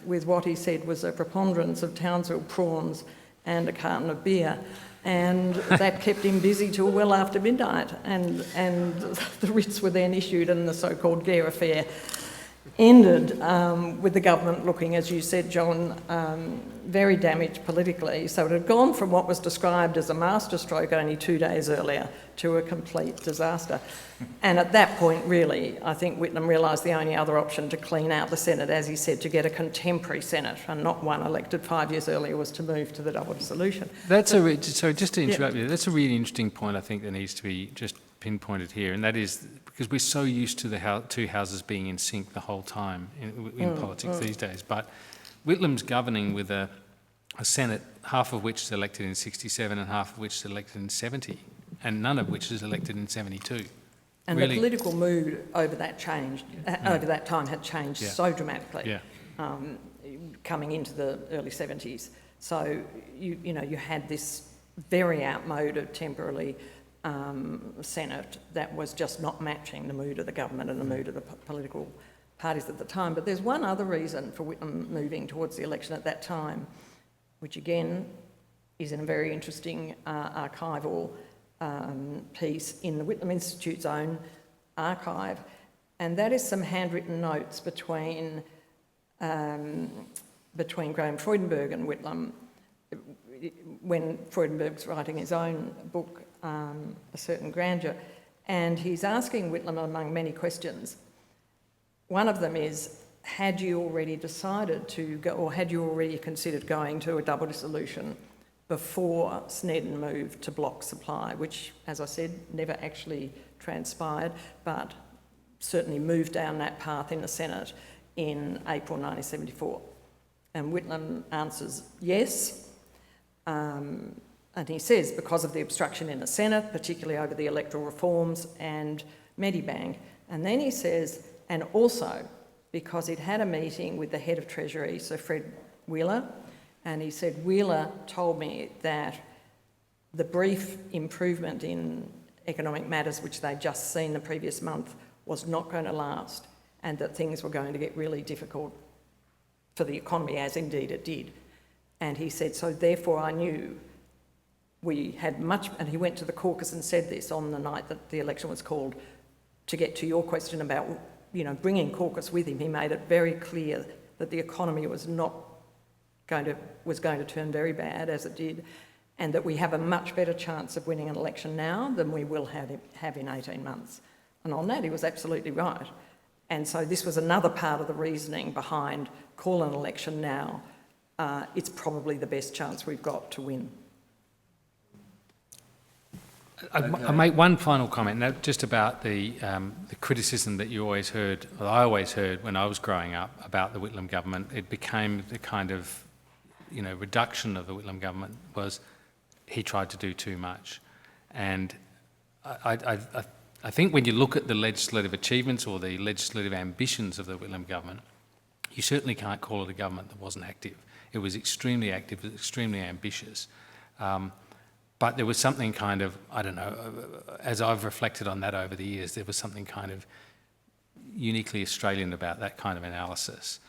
with what he said was a preponderance of Townsville prawns and a carton of beer. And that kept him busy till well after midnight. And the writs were then issued, and the so-called Gough affair ended with the government looking, as you said, John, very damaged politically. So it had gone from what was described as a masterstroke only 2 days earlier to a complete disaster. And at that point, really, I think Whitlam realised the only other option to clean out the Senate, as he said, to get a contemporary Senate and not one elected 5 years earlier, was to move to the double dissolution. Sorry, just to interrupt you, that's a really interesting point I think that needs to be just pinpointed here, and that is because we're so used to the two houses being in sync the whole time in politics these days. But Whitlam's governing with a Senate, half of which is elected in 67 and half of which is elected in 70, and none of which is elected in 72. And really, the political mood over that over that time had changed so dramatically, coming into the early 70s. So you had this very outmoded temporarily Senate that was just not matching the mood of the government and the mood of the political parties at the time. But there's one other reason for Whitlam moving towards the election at that time, which again is in a very interesting archival piece in the Whitlam Institute's own archive, and that is some handwritten notes between Graham Freudenberg and Whitlam when Freudenberg's writing his own book, A Certain Grandeur, and he's asking Whitlam, among many questions, one of them is, had you already decided to go, or had you already considered going to a double dissolution before Snedden moved to block supply, which, as I said, never actually transpired, but certainly moved down that path in the Senate in April 1974. And Whitlam answers yes, and he says because of the obstruction in the Senate, particularly over the electoral reforms and Medibank. And then he says, and also because he'd had a meeting with the head of Treasury, Sir Fred Wheeler, and he said, Wheeler told me that the brief improvement in economic matters, which they'd just seen the previous month, was not going to last, and that things were going to get really difficult for the economy, as indeed it did. And he said, so therefore I knew we had much, and he went to the caucus and said this on the night that the election was called. To get to your question about, bringing caucus with him, he made it very clear that the economy was going to turn very bad, as it did, and that we have a much better chance of winning an election now than we will have in 18 months. And on that, he was absolutely right. And so this was another part of the reasoning behind call an election now. It's probably the best chance we've got to win. I make one final comment now, just about the criticism that you always heard, or I always heard when I was growing up about the Whitlam government. It became the kind of reduction of the Whitlam government was he tried to do too much. And I think when you look at the legislative achievements or the legislative ambitions of the Whitlam government, you certainly can't call it a government that wasn't active. It was extremely active, it was extremely ambitious. But there was something kind of, I don't know, as I've reflected on that over the years, there was something kind of uniquely Australian about that kind of analysis.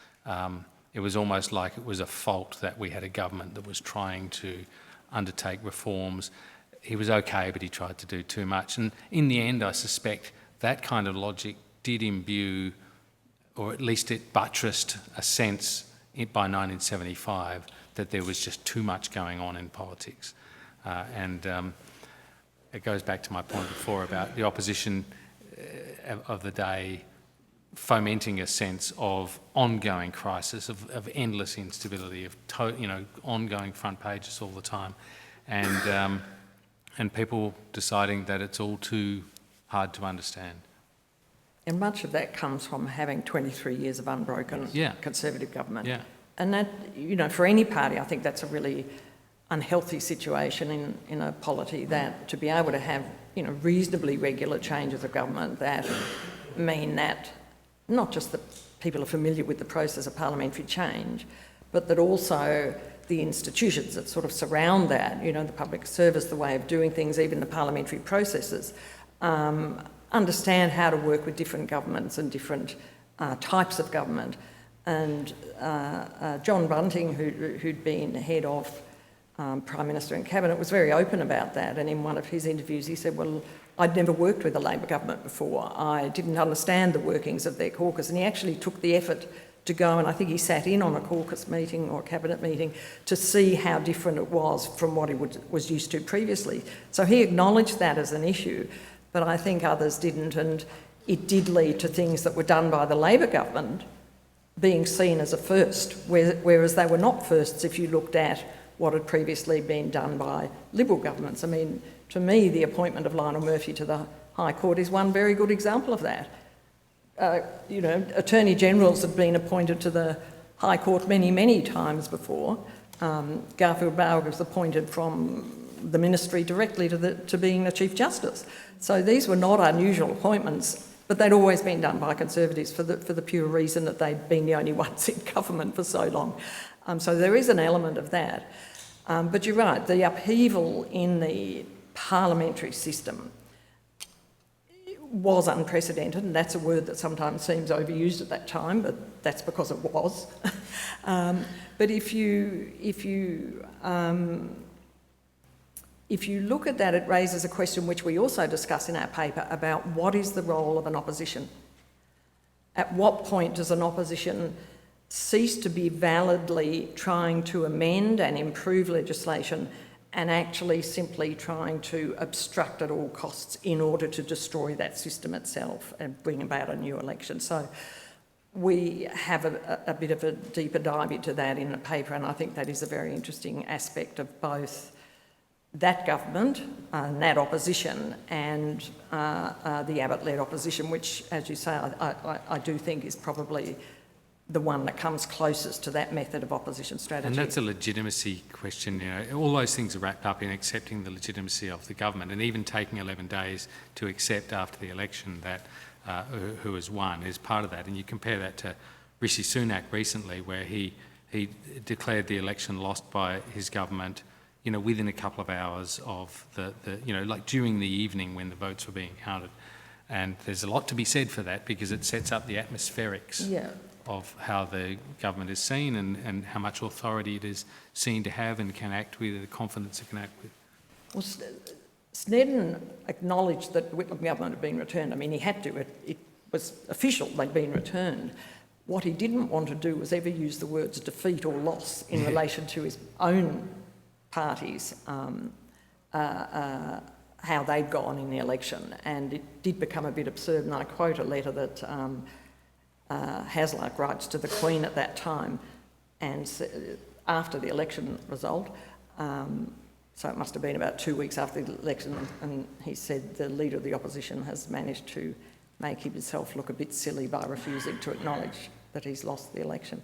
It was almost like it was a fault that we had a government that was trying to undertake reforms. He was okay, but he tried to do too much. And in the end, I suspect that kind of logic did imbue, or at least it buttressed a sense by 1975 that there was just too much going on in politics. It goes back to my point before about the opposition of the day fomenting a sense of ongoing crisis, of endless instability, of ongoing front pages all the time, and people deciding that it's all too hard to understand. And much of that comes from having 23 years of unbroken Conservative government. Yeah. And that, for any party, I think that's a really unhealthy situation in a polity, that to be able to have, reasonably regular changes of government that mean that not just that people are familiar with the process of parliamentary change, but that also the institutions that sort of surround that, the public service, the way of doing things, even the parliamentary processes, understand how to work with different governments and different types of government. And John Bunting, who'd been head of Prime Minister and Cabinet, was very open about that. And in one of his interviews, he said, well, I'd never worked with a Labor government before. I didn't understand the workings of their caucus. And he actually took the effort to go, and I think he sat in on a caucus meeting or a cabinet meeting to see how different it was from what he was used to previously. So he acknowledged that as an issue, but I think others didn't. And it did lead to things that were done by the Labor government being seen as a first, whereas they were not firsts if you looked at what had previously been done by Liberal governments. I mean, to me, the appointment of Lionel Murphy to the High Court is one very good example of that. Attorney Generals have been appointed to the High Court many, many times before. Garfield Bauer was appointed from the ministry directly to being the Chief Justice. So these were not unusual appointments, but they'd always been done by Conservatives for the pure reason that they'd been the only ones in government for so long. So there is an element of that. But you're right, the upheaval in the parliamentary system was unprecedented, and that's a word that sometimes seems overused at that time, but that's because it was. But if you look at that, it raises a question which we also discuss in our paper about what is the role of an opposition? At what point does an opposition cease to be validly trying to amend and improve legislation and actually simply trying to obstruct at all costs in order to destroy that system itself and bring about a new election? So we have a bit of a deeper dive into that in the paper, and I think that is a very interesting aspect of both that government, that opposition, and the Abbott-led opposition, which, as you say, I do think is probably the one that comes closest to that method of opposition strategy. And that's a legitimacy question. All those things are wrapped up in accepting the legitimacy of the government, and even taking 11 days to accept after the election that who has won is part of that. And you compare that to Rishi Sunak recently, where he declared the election lost by his government, within a couple of hours of like during the evening when the votes were being counted. And there's a lot to be said for that, because it sets up the atmospherics of how the government is seen and how much authority it is seen to have and can act with, the confidence it can act with. Well, Snedden acknowledged that the Whitlam government had been returned. I mean, he had to. It was official, they'd been returned. What he didn't want to do was ever use the words defeat or loss in relation to his own parties, how they'd gone in the election. And it did become a bit absurd, and I quote a letter that Hasluck writes to the Queen at that time, and after the election result, so it must have been about 2 weeks after the election, and he said the leader of the opposition has managed to make himself look a bit silly by refusing to acknowledge that he's lost the election.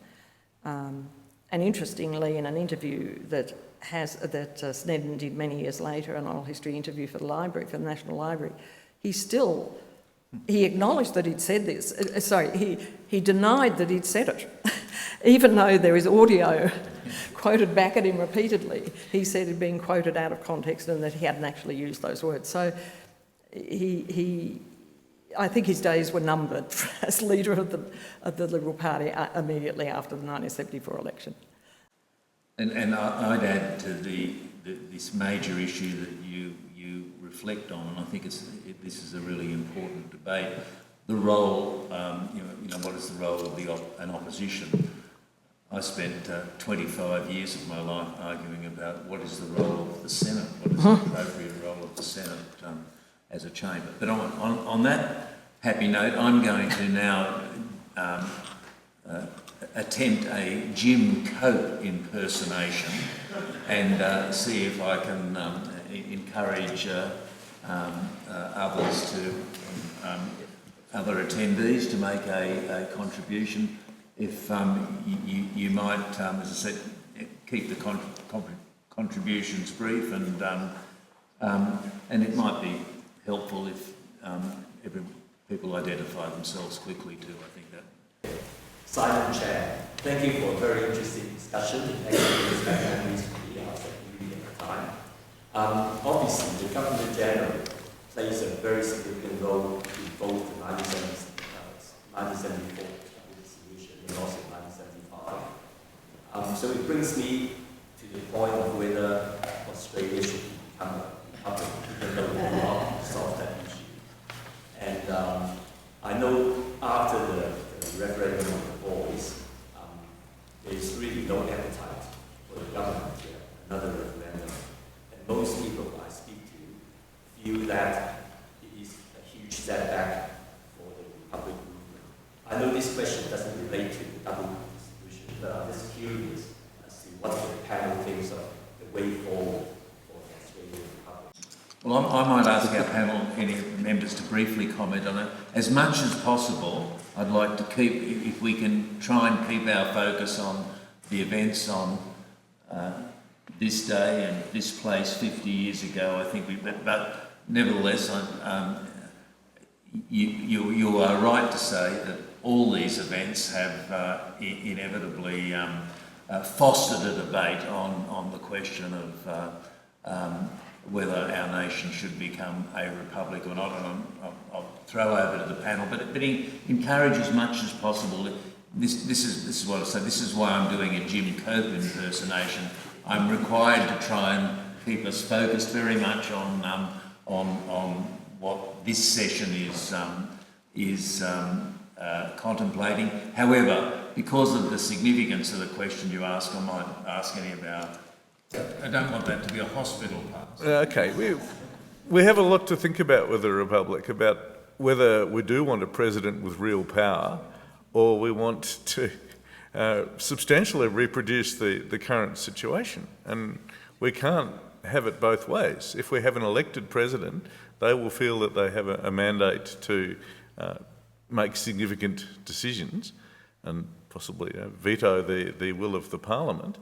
And interestingly, in an interview that Snedden did many years later, an oral history interview for the library, for the National Library, he acknowledged that he'd said this. He denied that he'd said it. Even though there is audio quoted back at him repeatedly, he said he'd been quoted out of context and that he hadn't actually used those words. So I think his days were numbered as leader of the Liberal Party immediately after the 1974 election. And I'd add to this major issue that you reflect on, and I think this is a really important debate. The role, what is the role of an opposition? I spent 25 years of my life arguing about what is the role of the Senate, what is the appropriate role of the Senate as a chamber. But on that happy note, I'm going to now attempt a Jim Cope impersonation and see if I can encourage others to, other attendees to make a contribution. If you might, as I said, keep the contributions brief, and it might be helpful if people identify themselves quickly too. I think that. Silent Chair, thank you for a very interesting discussion. Thank you for this memories for the at the time. Obviously, the Governor General plays a very significant role in both the 1974 Dissolution and also 1975. So it brings me to the point of whether Australia should become a republic, even though we will not solve that issue. And I know after the referendum of the boys, there's really no appetite for the government to have another referendum. And most people I speak to feel that it is a huge setback for the republic movement. I know this question doesn't relate to the double dissolution, but I'm just curious as to what the panel thinks of the way forward for the Australian republic. Well, I might ask our panel, any members, to briefly comment on it. As much as possible, I'd like to keep, if we can try and keep our focus on the events on this day and this place 50 years ago. I think but nevertheless, you are right to say that all these events have inevitably fostered a debate on the question of whether our nation should become a republic or not. And I'll throw over to the panel, but encourage as much as possible. This is what I say. This is why I'm doing a Jim Cope impersonation. I'm required to try and keep us focused very much on what this session is contemplating. However, because of the significance of the question you ask, I might ask any of our. I don't want that to be a hospital pass. Okay, we have a lot to think about with the Republic, about whether we do want a president with real power or we want to substantially reproduce the current situation. And we can't have it both ways. If we have an elected president, they will feel that they have a mandate to make significant decisions and possibly veto the will of the Parliament.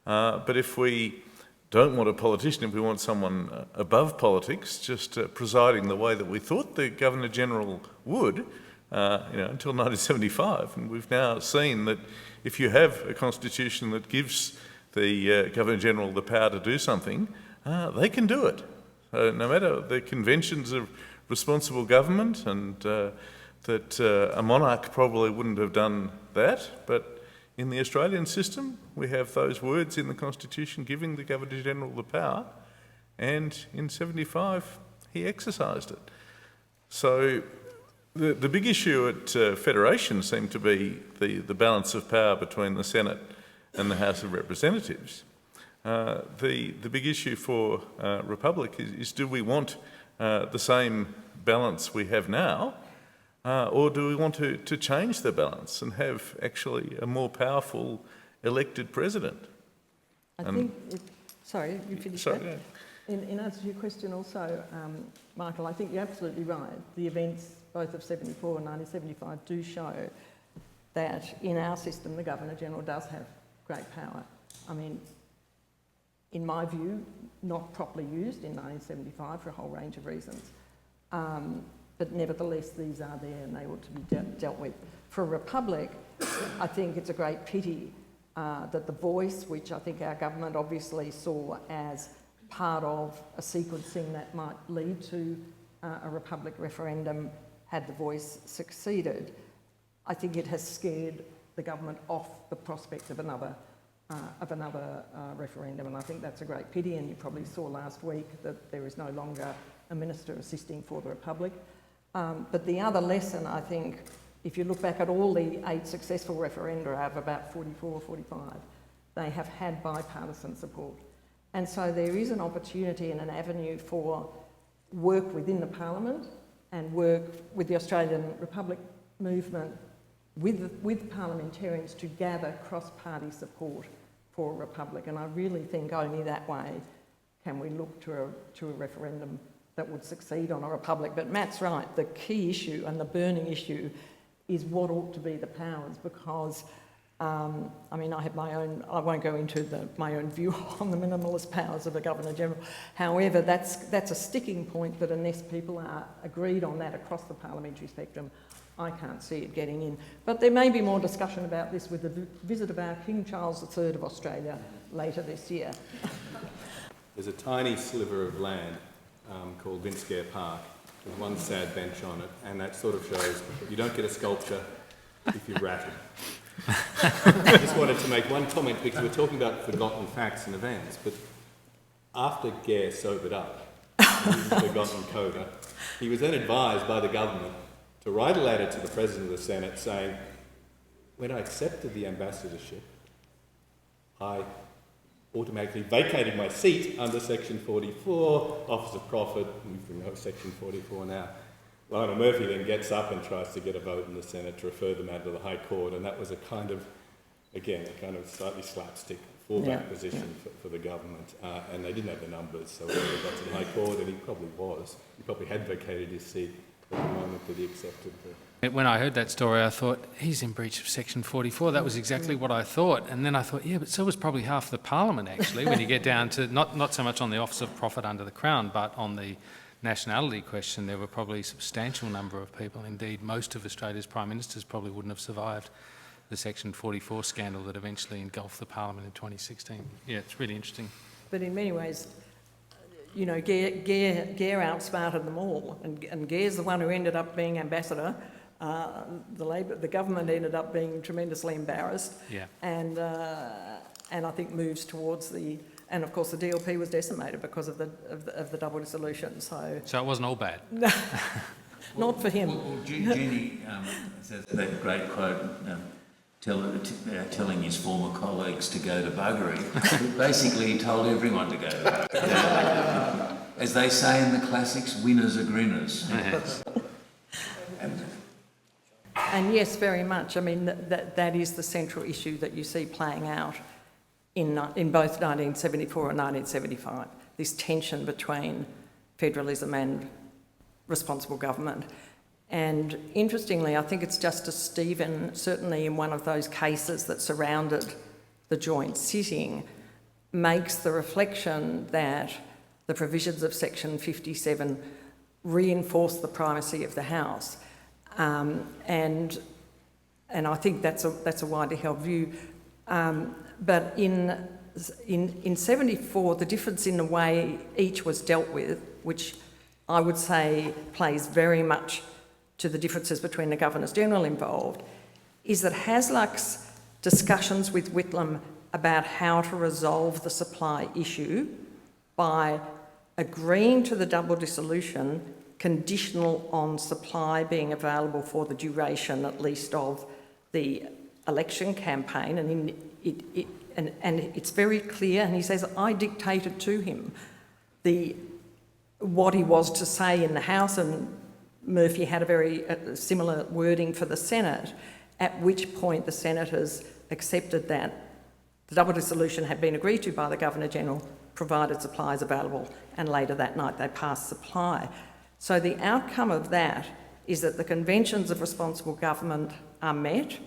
But if we don't want a politician, if we want someone above politics, just presiding the way that we thought the Governor-General would, until 1975, and we've now seen that if you have a constitution that gives the Governor-General the power to do something, they can do it. So no matter the conventions of responsible government, and that a monarch probably wouldn't have done that, but in the Australian system, we have those words in the Constitution giving the Governor-General the power, and in 75, he exercised it. So the big issue at Federation seemed to be the balance of power between the Senate and the House of Representatives. The big issue for Republic is do we want the same balance we have now, or do we want to change the balance and have actually a more powerful elected president? Sorry, you finished sorry, that? Yeah. In answer to your question also, Michael, I think you're absolutely right. The events both of 74 and 1975 do show that in our system the Governor-General does have great power. I mean, in my view, not properly used in 1975 for a whole range of reasons. But nevertheless, these are there and they ought to be dealt with. For a republic, I think it's a great pity that the voice, which I think our government obviously saw as part of a sequencing that might lead to a republic referendum, had the voice succeeded, I think it has scared the government off the prospect of another referendum, and I think that's a great pity. And you probably saw last week that there is no longer a minister assisting for the republic. But the other lesson I think if you look back at all the 8 successful referenda of about 44 or 45, they have had bipartisan support. And so there is an opportunity and an avenue for work within the Parliament and work with the Australian Republic movement with parliamentarians to gather cross-party support for a republic. And I really think only that way can we look to a referendum that would succeed on a republic. But Matt's right, the key issue and the burning issue is what ought to be the powers, because I mean, I have my own, I won't go into my own view on the minimalist powers of a Governor-General. However, that's a sticking point that unless people are agreed on that across the parliamentary spectrum, I can't see it getting in. But there may be more discussion about this with the visit of our King Charles III of Australia later this year. There's a tiny sliver of land called Vinskare Park with one sad bench on it, and that sort of shows you don't get a sculpture if you rat it. I just wanted to make one comment because we're talking about forgotten facts and events, but after Gare sobered up, forgotten coda, he was then advised by the government to write a letter to the President of the Senate saying, when I accepted the ambassadorship, I automatically vacated my seat under Section 44, Office of Profit, we know Section 44 now. Lionel Murphy then gets up and tries to get a vote in the Senate to refer the matter to the High Court, and that was a kind of, again, a kind of slightly slapstick fallback position for the government, and they didn't have the numbers, so he got to the High Court, and he probably had vacated his seat at the moment that he accepted the... When I heard that story, I thought, he's in breach of Section 44. That was exactly what I thought. And then I thought, yeah, but so was probably half the Parliament, actually, when you get down to, not so much on the Office of Profit under the Crown, but on the nationality question, there were probably a substantial number of people. Indeed, most of Australia's Prime Ministers probably wouldn't have survived the Section 44 scandal that eventually engulfed the Parliament in 2016. Yeah, it's really interesting. But in many ways, you know, Gare outsmarted them all, and Gare's the one who ended up being ambassador. The government ended up being tremendously embarrassed, and I think moves towards the. And of course, the DLP was decimated because of the double dissolution. So it wasn't all bad. Not for him. Well, Jenny says that great quote, telling his former colleagues to go to buggery. Basically, he told everyone to go to buggery. As they say in the classics, winners are grinners. And yes, very much. I mean, that is the central issue that you see playing out in both 1974 and 1975, this tension between federalism and responsible government. And interestingly, I think it's Justice Stephen, certainly in one of those cases that surrounded the joint sitting, makes the reflection that the provisions of Section 57 reinforce the primacy of the House. And I think that's a widely held view. But in 74, the difference in the way each was dealt with, which I would say plays very much to the differences between the Governors-General involved, is that Hasluck's discussions with Whitlam about how to resolve the supply issue by agreeing to the double dissolution conditional on supply being available for the duration at least of the election campaign, and it's very clear, and he says, I dictated to him what he was to say in the House, and Murphy had a very similar wording for the Senate, at which point the senators accepted that the double dissolution had been agreed to by the Governor-General, provided supplies available, and later that night they passed supply. So the outcome of that is that the conventions of responsible government are met,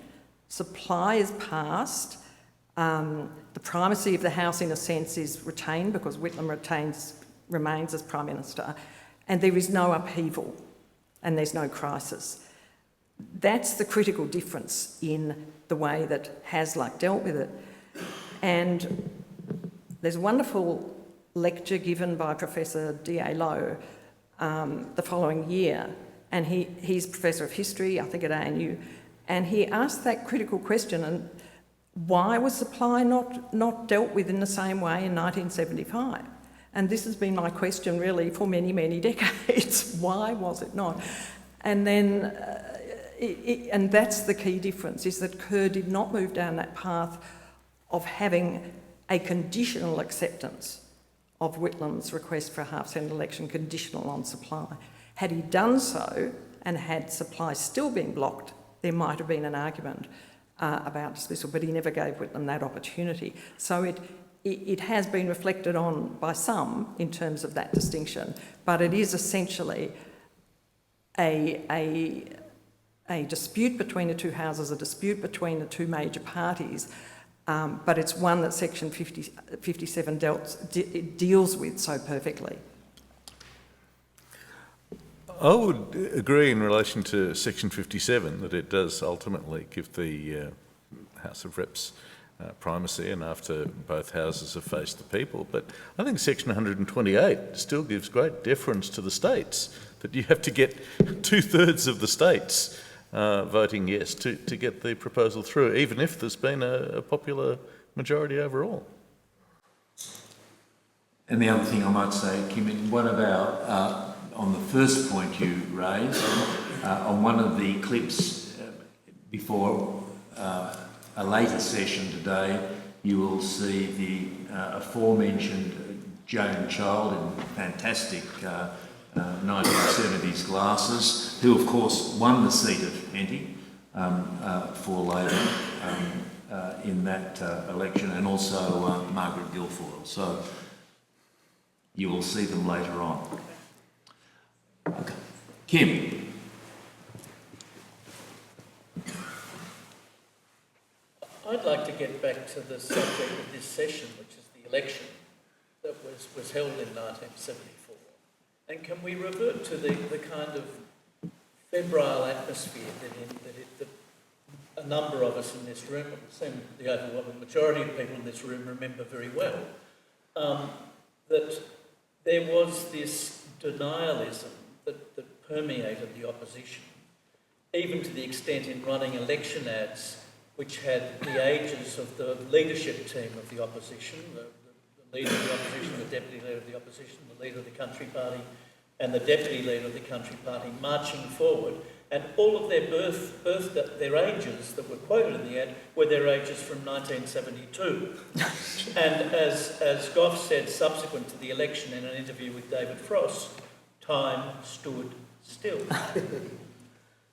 supply is passed, the primacy of the House in a sense is retained because Whitlam remains as Prime Minister, and there is no upheaval and there's no crisis. That's the critical difference in the way that Hasluck dealt with it. And there's a wonderful lecture given by Professor D.A. Lowe the following year, and he's Professor of History, I think at ANU, and he asked that critical question, and why was supply not dealt with in the same way in 1975? And this has been my question really for many, many decades. Why was it not? And then and that's the key difference, is that Kerr did not move down that path of having a conditional acceptance of Whitlam's request for a half-cent election conditional on supply. Had he done so, and had supply still been blocked, there might have been an argument about dismissal, but he never gave Whitlam that opportunity. So it has been reflected on by some in terms of that distinction, but it is essentially a dispute between the two houses, a dispute between the two major parties, but it's one that Section 57 deals with so perfectly. I would agree in relation to Section 57 that it does ultimately give the House of Reps primacy, and after both houses have faced the people. But I think Section 128 still gives great deference to the states, that you have to get 2/3 of the states voting yes to get the proposal through, even if there's been a popular majority overall. And the other thing I might say, Kim, what about on the first point you raised, on one of the clips before a later session today, you will see the aforementioned Joan Child in fantastic 1970s glasses, who of course won the seat of Henty for Labor in that election, and also Margaret Guilfoyle. So you will see them later on. Okay. Kim. I'd like to get back to the subject of this session, which is the election that was held in 1974. And can we revert to the kind of febrile atmosphere that a number of us in this room, it seems the overwhelming majority of people in this room remember very well, that there was this denialism that permeated the opposition, even to the extent in running election ads which had the ages of the leadership team of the opposition, the leader of the opposition, the deputy leader of the opposition, the leader of the country party, and the deputy leader of the country party marching forward, and all of their ages that were quoted in the ad were their ages from 1972. And as Gough said subsequent to the election in an interview with David Frost, time stood still.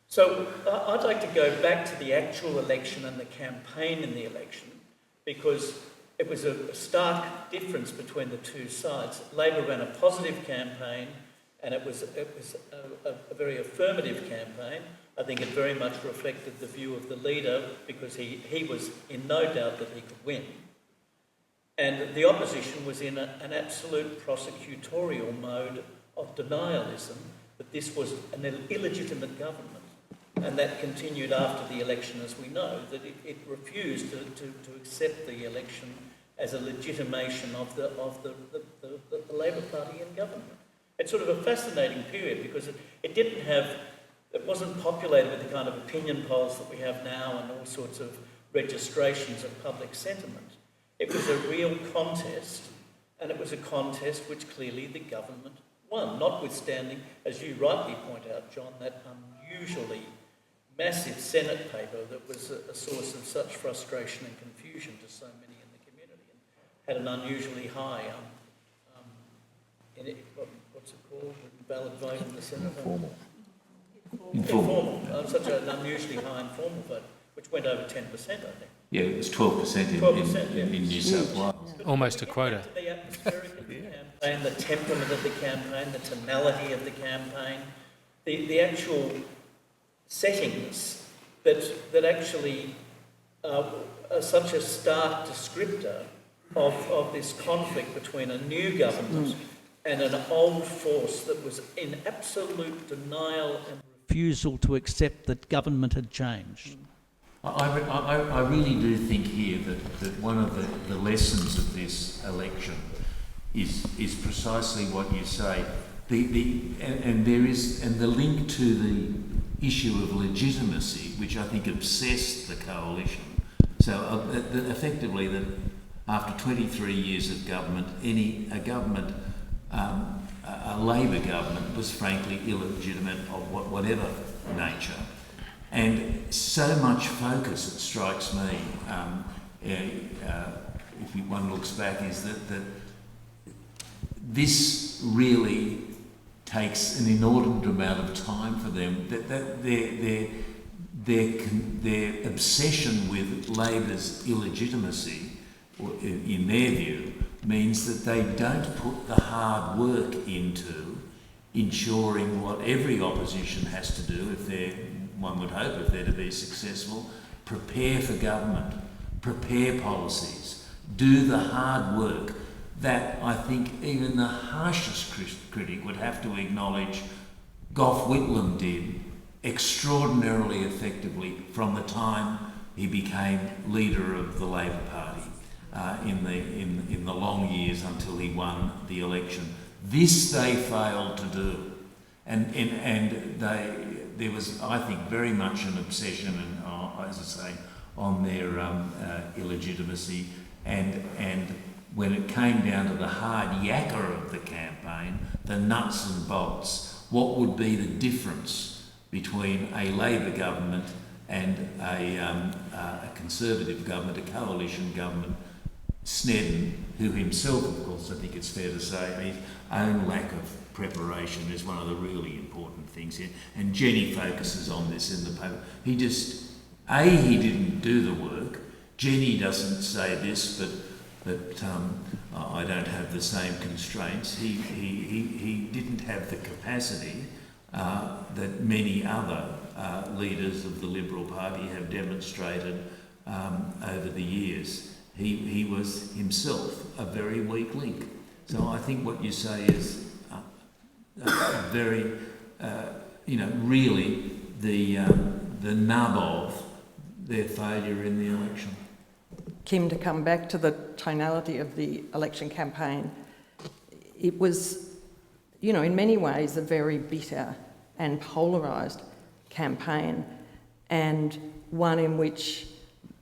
So I'd like to go back to the actual election and the campaign in the election, because it was a stark difference between the two sides. Labor ran a positive campaign, and it was a very affirmative campaign. I think it very much reflected the view of the leader, because he was in no doubt that he could win. And the opposition was in an absolute prosecutorial mode of denialism, that this was an illegitimate government. And that continued after the election, as we know, that it refused to accept the election as a legitimation of the Labor Party in government. It's sort of a fascinating period, because it wasn't populated with the kind of opinion polls that we have now and all sorts of registrations of public sentiment. It was a real contest, and it was a contest which clearly the government won, notwithstanding, as you rightly point out, John, that unusually massive Senate paper that was a source of such frustration and confusion to so many in the community, and had an unusually high, what's it called, valid vote in the Senate? Informal. Such an unusually high informal vote, which went over 10%, I think. Yeah, it was 12% in New South Wales. Almost a quota. The atmospheric of the campaign, the temperament of the campaign, the tonality of the campaign, the actual settings that actually are such a stark descriptor of this conflict between a new government and an old force that was in absolute denial and refusal to accept that government had changed. I really do think here that one of the lessons of this election is precisely what you say. The link to the issue of legitimacy, which I think obsessed the coalition. So effectively, that after 23 years of government, a Labor government was frankly illegitimate of whatever nature. And so much focus, it strikes me, if one looks back, is that this really takes an inordinate amount of time for them. That their obsession with Labor's illegitimacy, in their view, means that they don't put the hard work into ensuring what every opposition has to do, if they're, one would hope, if they're to be successful, prepare for government, prepare policies, do the hard work that I think even the harshest critic would have to acknowledge Gough Whitlam did extraordinarily effectively from the time he became leader of the Labor Party in the long years until he won the election. This they failed to do, and there was, I think, very much an obsession, and as I say, on their illegitimacy, and when it came down to the hard yakka of the campaign, the nuts and bolts, what would be the difference between a Labor government and a Conservative government, a coalition government? Snedden, who himself, of course, I think it's fair to say, his own lack of preparation is one of the really important things here. And Jenny focuses on this in the paper. He just, he didn't do the work. Jenny doesn't say this, but I don't have the same constraints. He didn't have the capacity that many other leaders of the Liberal Party have demonstrated over the years. He was himself a very weak link. So I think what you say is very, really the nub of their failure in the election. Kim, to come back to the tonality of the election campaign, it was, in many ways a very bitter and polarised campaign, and one in which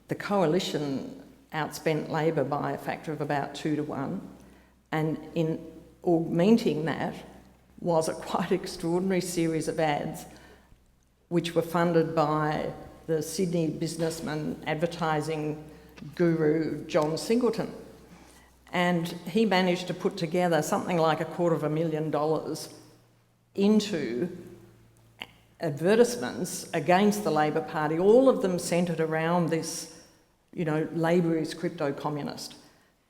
the coalition outspent Labor by a factor of about 2 to 1, and in augmenting that was a quite extraordinary series of ads which were funded by the Sydney businessman advertising guru John Singleton. And he managed to put together something like $250,000 into advertisements against the Labor Party, all of them centred around this, Labor is crypto-communist.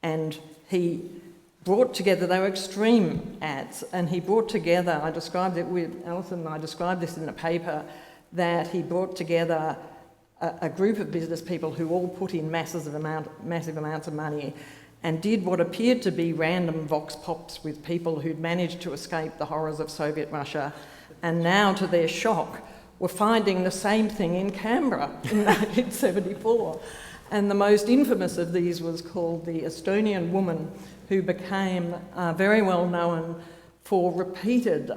And he brought together, they were extreme ads, and he brought together, I described it with Allison, and I described this in the paper, that he brought together a group of business people who all put in massive amounts of money and did what appeared to be random vox pops with people who'd managed to escape the horrors of Soviet Russia, and now, to their shock, were finding the same thing in Canberra in 1974. And the most infamous of these was called the Estonian Woman, who became very well known for repeated,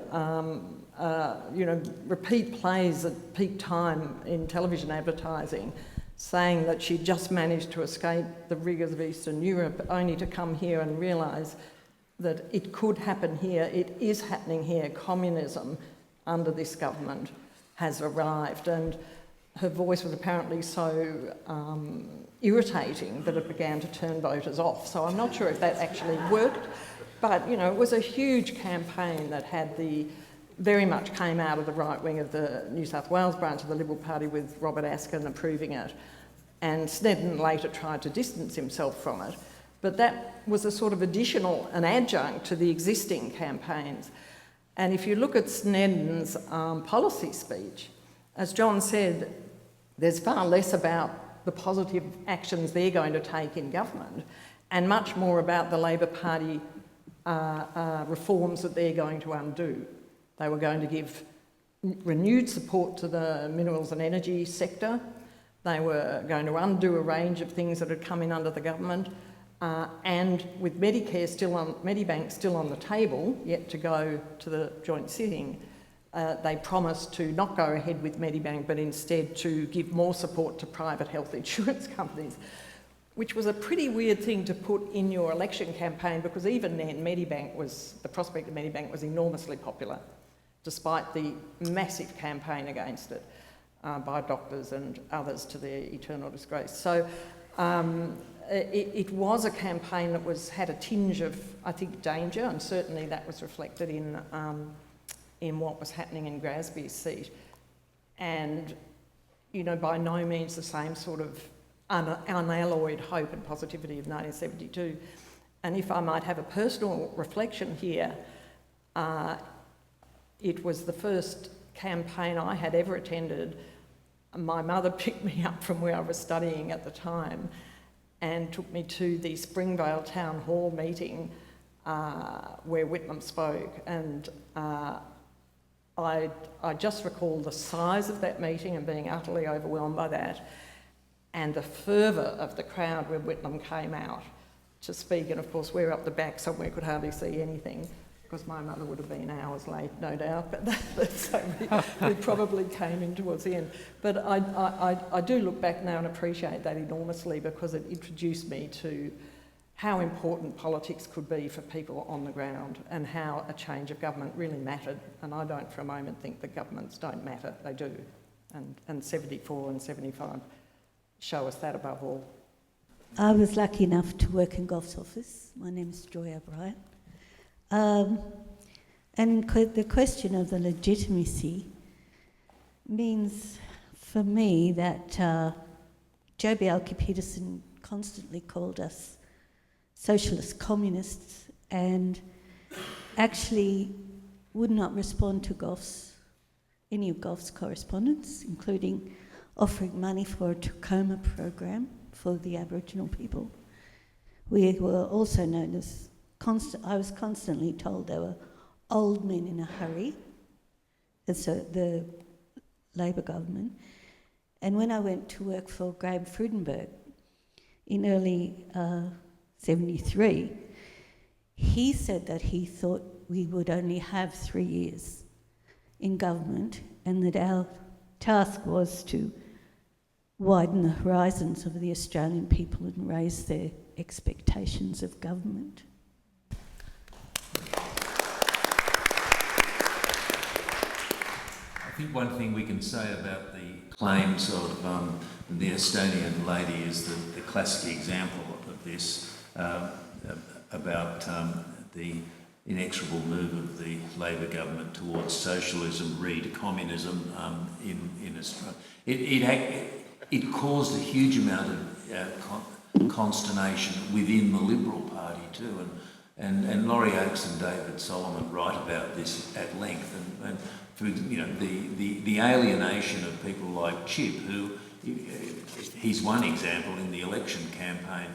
repeat plays at peak time in television advertising, saying that she just managed to escape the rigours of Eastern Europe, only to come here and realise that it could happen here, it is happening here. Communism under this government has arrived. And her voice was apparently so irritating that it began to turn voters off. So I'm not sure if that actually worked, but it was a huge campaign that had very much came out of the right wing of the New South Wales branch of the Liberal Party, with Robert Askin approving it. And Snedden later tried to distance himself from it. But that was a sort of an adjunct to the existing campaigns. And if you look at Snedden's policy speech, as John said, there's far less about the positive actions they're going to take in government and much more about the Labor Party reforms that they're going to undo. They were going to give renewed support to the minerals and energy sector. They were going to undo a range of things that had come in under the government. And with Medibank still on the table, yet to go to the joint sitting, they promised to not go ahead with Medibank, but instead to give more support to private health insurance companies, which was a pretty weird thing to put in your election campaign, because even then the prospect of Medibank was enormously popular, despite the massive campaign against it. by doctors and others to their eternal disgrace. So it was a campaign that had a tinge of, I think, danger, and certainly that was reflected in what was happening in Grasby's seat. And, you know, by no means the same sort of unalloyed hope and positivity of 1972. And if I might have a personal reflection here, it was the first campaign I had ever attended. My mother picked me up from where I was studying at the time and took me to the Springvale Town Hall meeting where Whitlam spoke. And I just recall the size of that meeting and being utterly overwhelmed by that, and the fervour of the crowd when Whitlam came out to speak. And of course we're up the back somewhere, could hardly see anything, because my mother would have been hours late, no doubt, but so we probably came in towards the end. But I do look back now and appreciate that enormously, because it introduced me to how important politics could be for people on the ground and how a change of government really mattered. And I don't for a moment think that governments don't matter, they do. And 74 and 75 show us that above all. I was lucky enough to work in Gough's office. My name is Joy O'Brien. And the question of the legitimacy means for me that Joby Alke-Peterson constantly called us socialist communists and actually would not respond to any of Gough's correspondence, including offering money for a Tacoma program for the Aboriginal people. We were also known as I was constantly told they were old men in a hurry, so the Labor government. And when I went to work for Graham Freudenberg in early 73, he said that he thought we would only have 3 years in government and that our task was to widen the horizons of the Australian people and raise their expectations of government. I think one thing we can say about the claims of the Estonian lady is the classic example of this, about the inexorable move of the Labor government towards socialism, read communism in Australia. It caused a huge amount of consternation within the Liberal Party too, and Laurie Oakes and David Solomon write about this at length, and for, you know, the alienation of people like Chip, who he's one example in the election campaign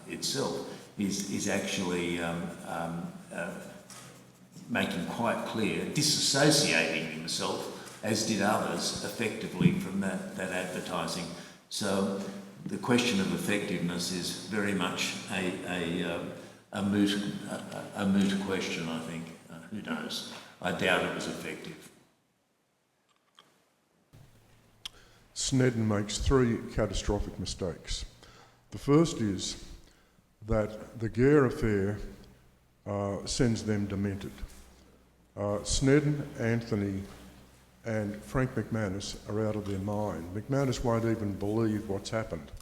itself, is actually making quite clear, disassociating himself, as did others, effectively from that advertising. So the question of effectiveness is very much a moot question, I think. Who knows? I doubt it was effective. Snedden makes 3 catastrophic mistakes. The first is that the Gare affair sends them demented. Snedden, Anthony and Frank McManus are out of their mind. McManus won't even believe what's happened.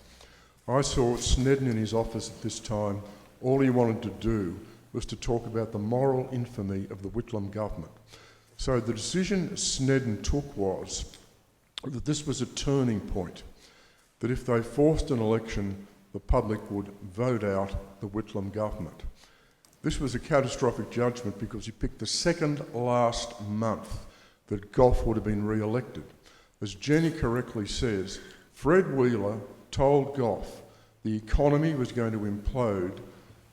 I saw Snedden in his office at this time. All he wanted to do was to talk about the moral infamy of the Whitlam government. So the decision Snedden took was that this was a turning point, that if they forced an election, the public would vote out the Whitlam government. This was a catastrophic judgment because he picked the second last month that Gough would have been re-elected. As Jenny correctly says, Fred Wheeler told Gough the economy was going to implode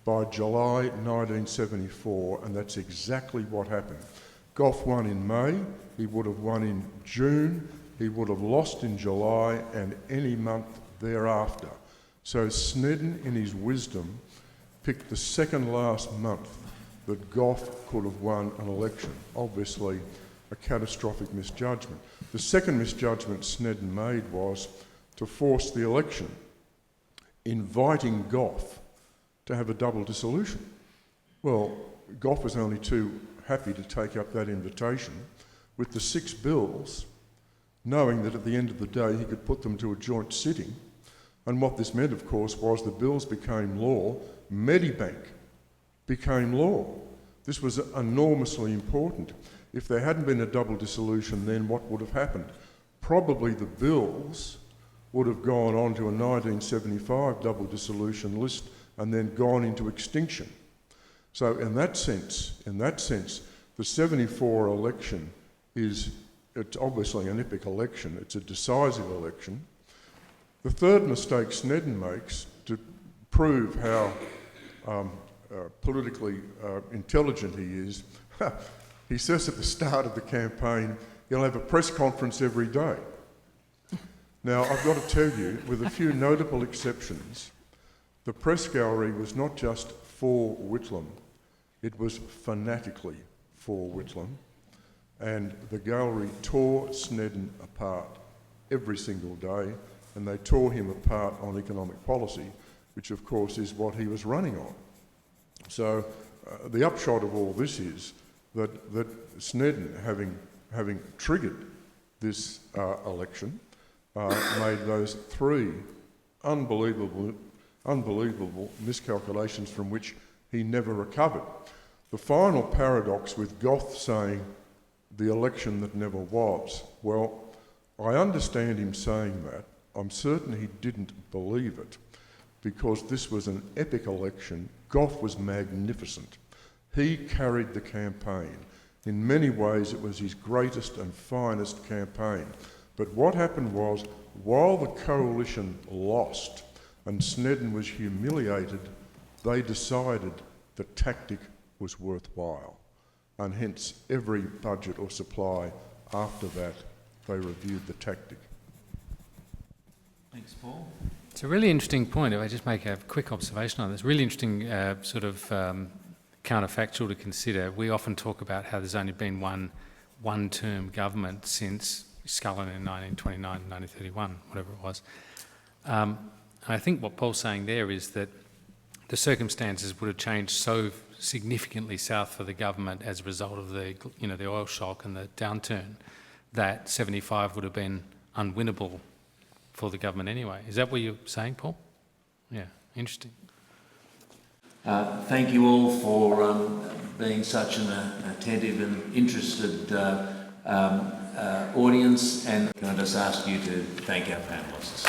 by July 1974, and that's exactly what happened. Gough won in May, he would have won in June, he would have lost in July and any month thereafter. So Snedden, in his wisdom, picked the second last month that Gough could have won an election. Obviously, a catastrophic misjudgment. The second misjudgment Snedden made was to force the election, inviting Gough to have a double dissolution. Well, Gough was only too happy to take up that invitation. With the 6 bills, knowing that at the end of the day he could put them to a joint sitting. And what this meant, of course, was the bills became law, Medibank became law. This was enormously important. If there hadn't been a double dissolution, then what would have happened? Probably the bills would have gone on to a 1975 double dissolution list and then gone into extinction. So in that sense, the 74 election it's obviously an epic election, it's a decisive election. The third mistake Snedden makes to prove how politically intelligent he is, he says at the start of the campaign, he'll have a press conference every day. Now, I've got to tell you, with a few notable exceptions, the press gallery was not just for Whitlam, it was fanatically for Whitlam, and the gallery tore Snedden apart every single day, and they tore him apart on economic policy, which of course is what he was running on. So the upshot of all this is that Snedden, having triggered this election, made those three unbelievable miscalculations from which he never recovered. The final paradox with Gough saying the election that never was, well, I understand him saying that. I'm certain he didn't believe it, because this was an epic election. Gough was magnificent. He carried the campaign. In many ways, it was his greatest and finest campaign. But what happened was, while the coalition lost and Snedden was humiliated, they decided the tactic was worthwhile. And hence, every budget or supply after that, they reviewed the tactic. Thanks, Paul. It's a really interesting point. If I just make a quick observation on this, really interesting counterfactual to consider. We often talk about how there's only been one-term government since Scullin in 1929, 1931, whatever it was. And I think what Paul's saying there is that the circumstances would have changed so significantly south for the government as a result of the oil shock and the downturn that 75 would have been unwinnable for the government anyway. Is that what you're saying, Paul? Yeah, interesting. Thank you all for being such an attentive and interested audience, and can I just ask you to thank our panellists.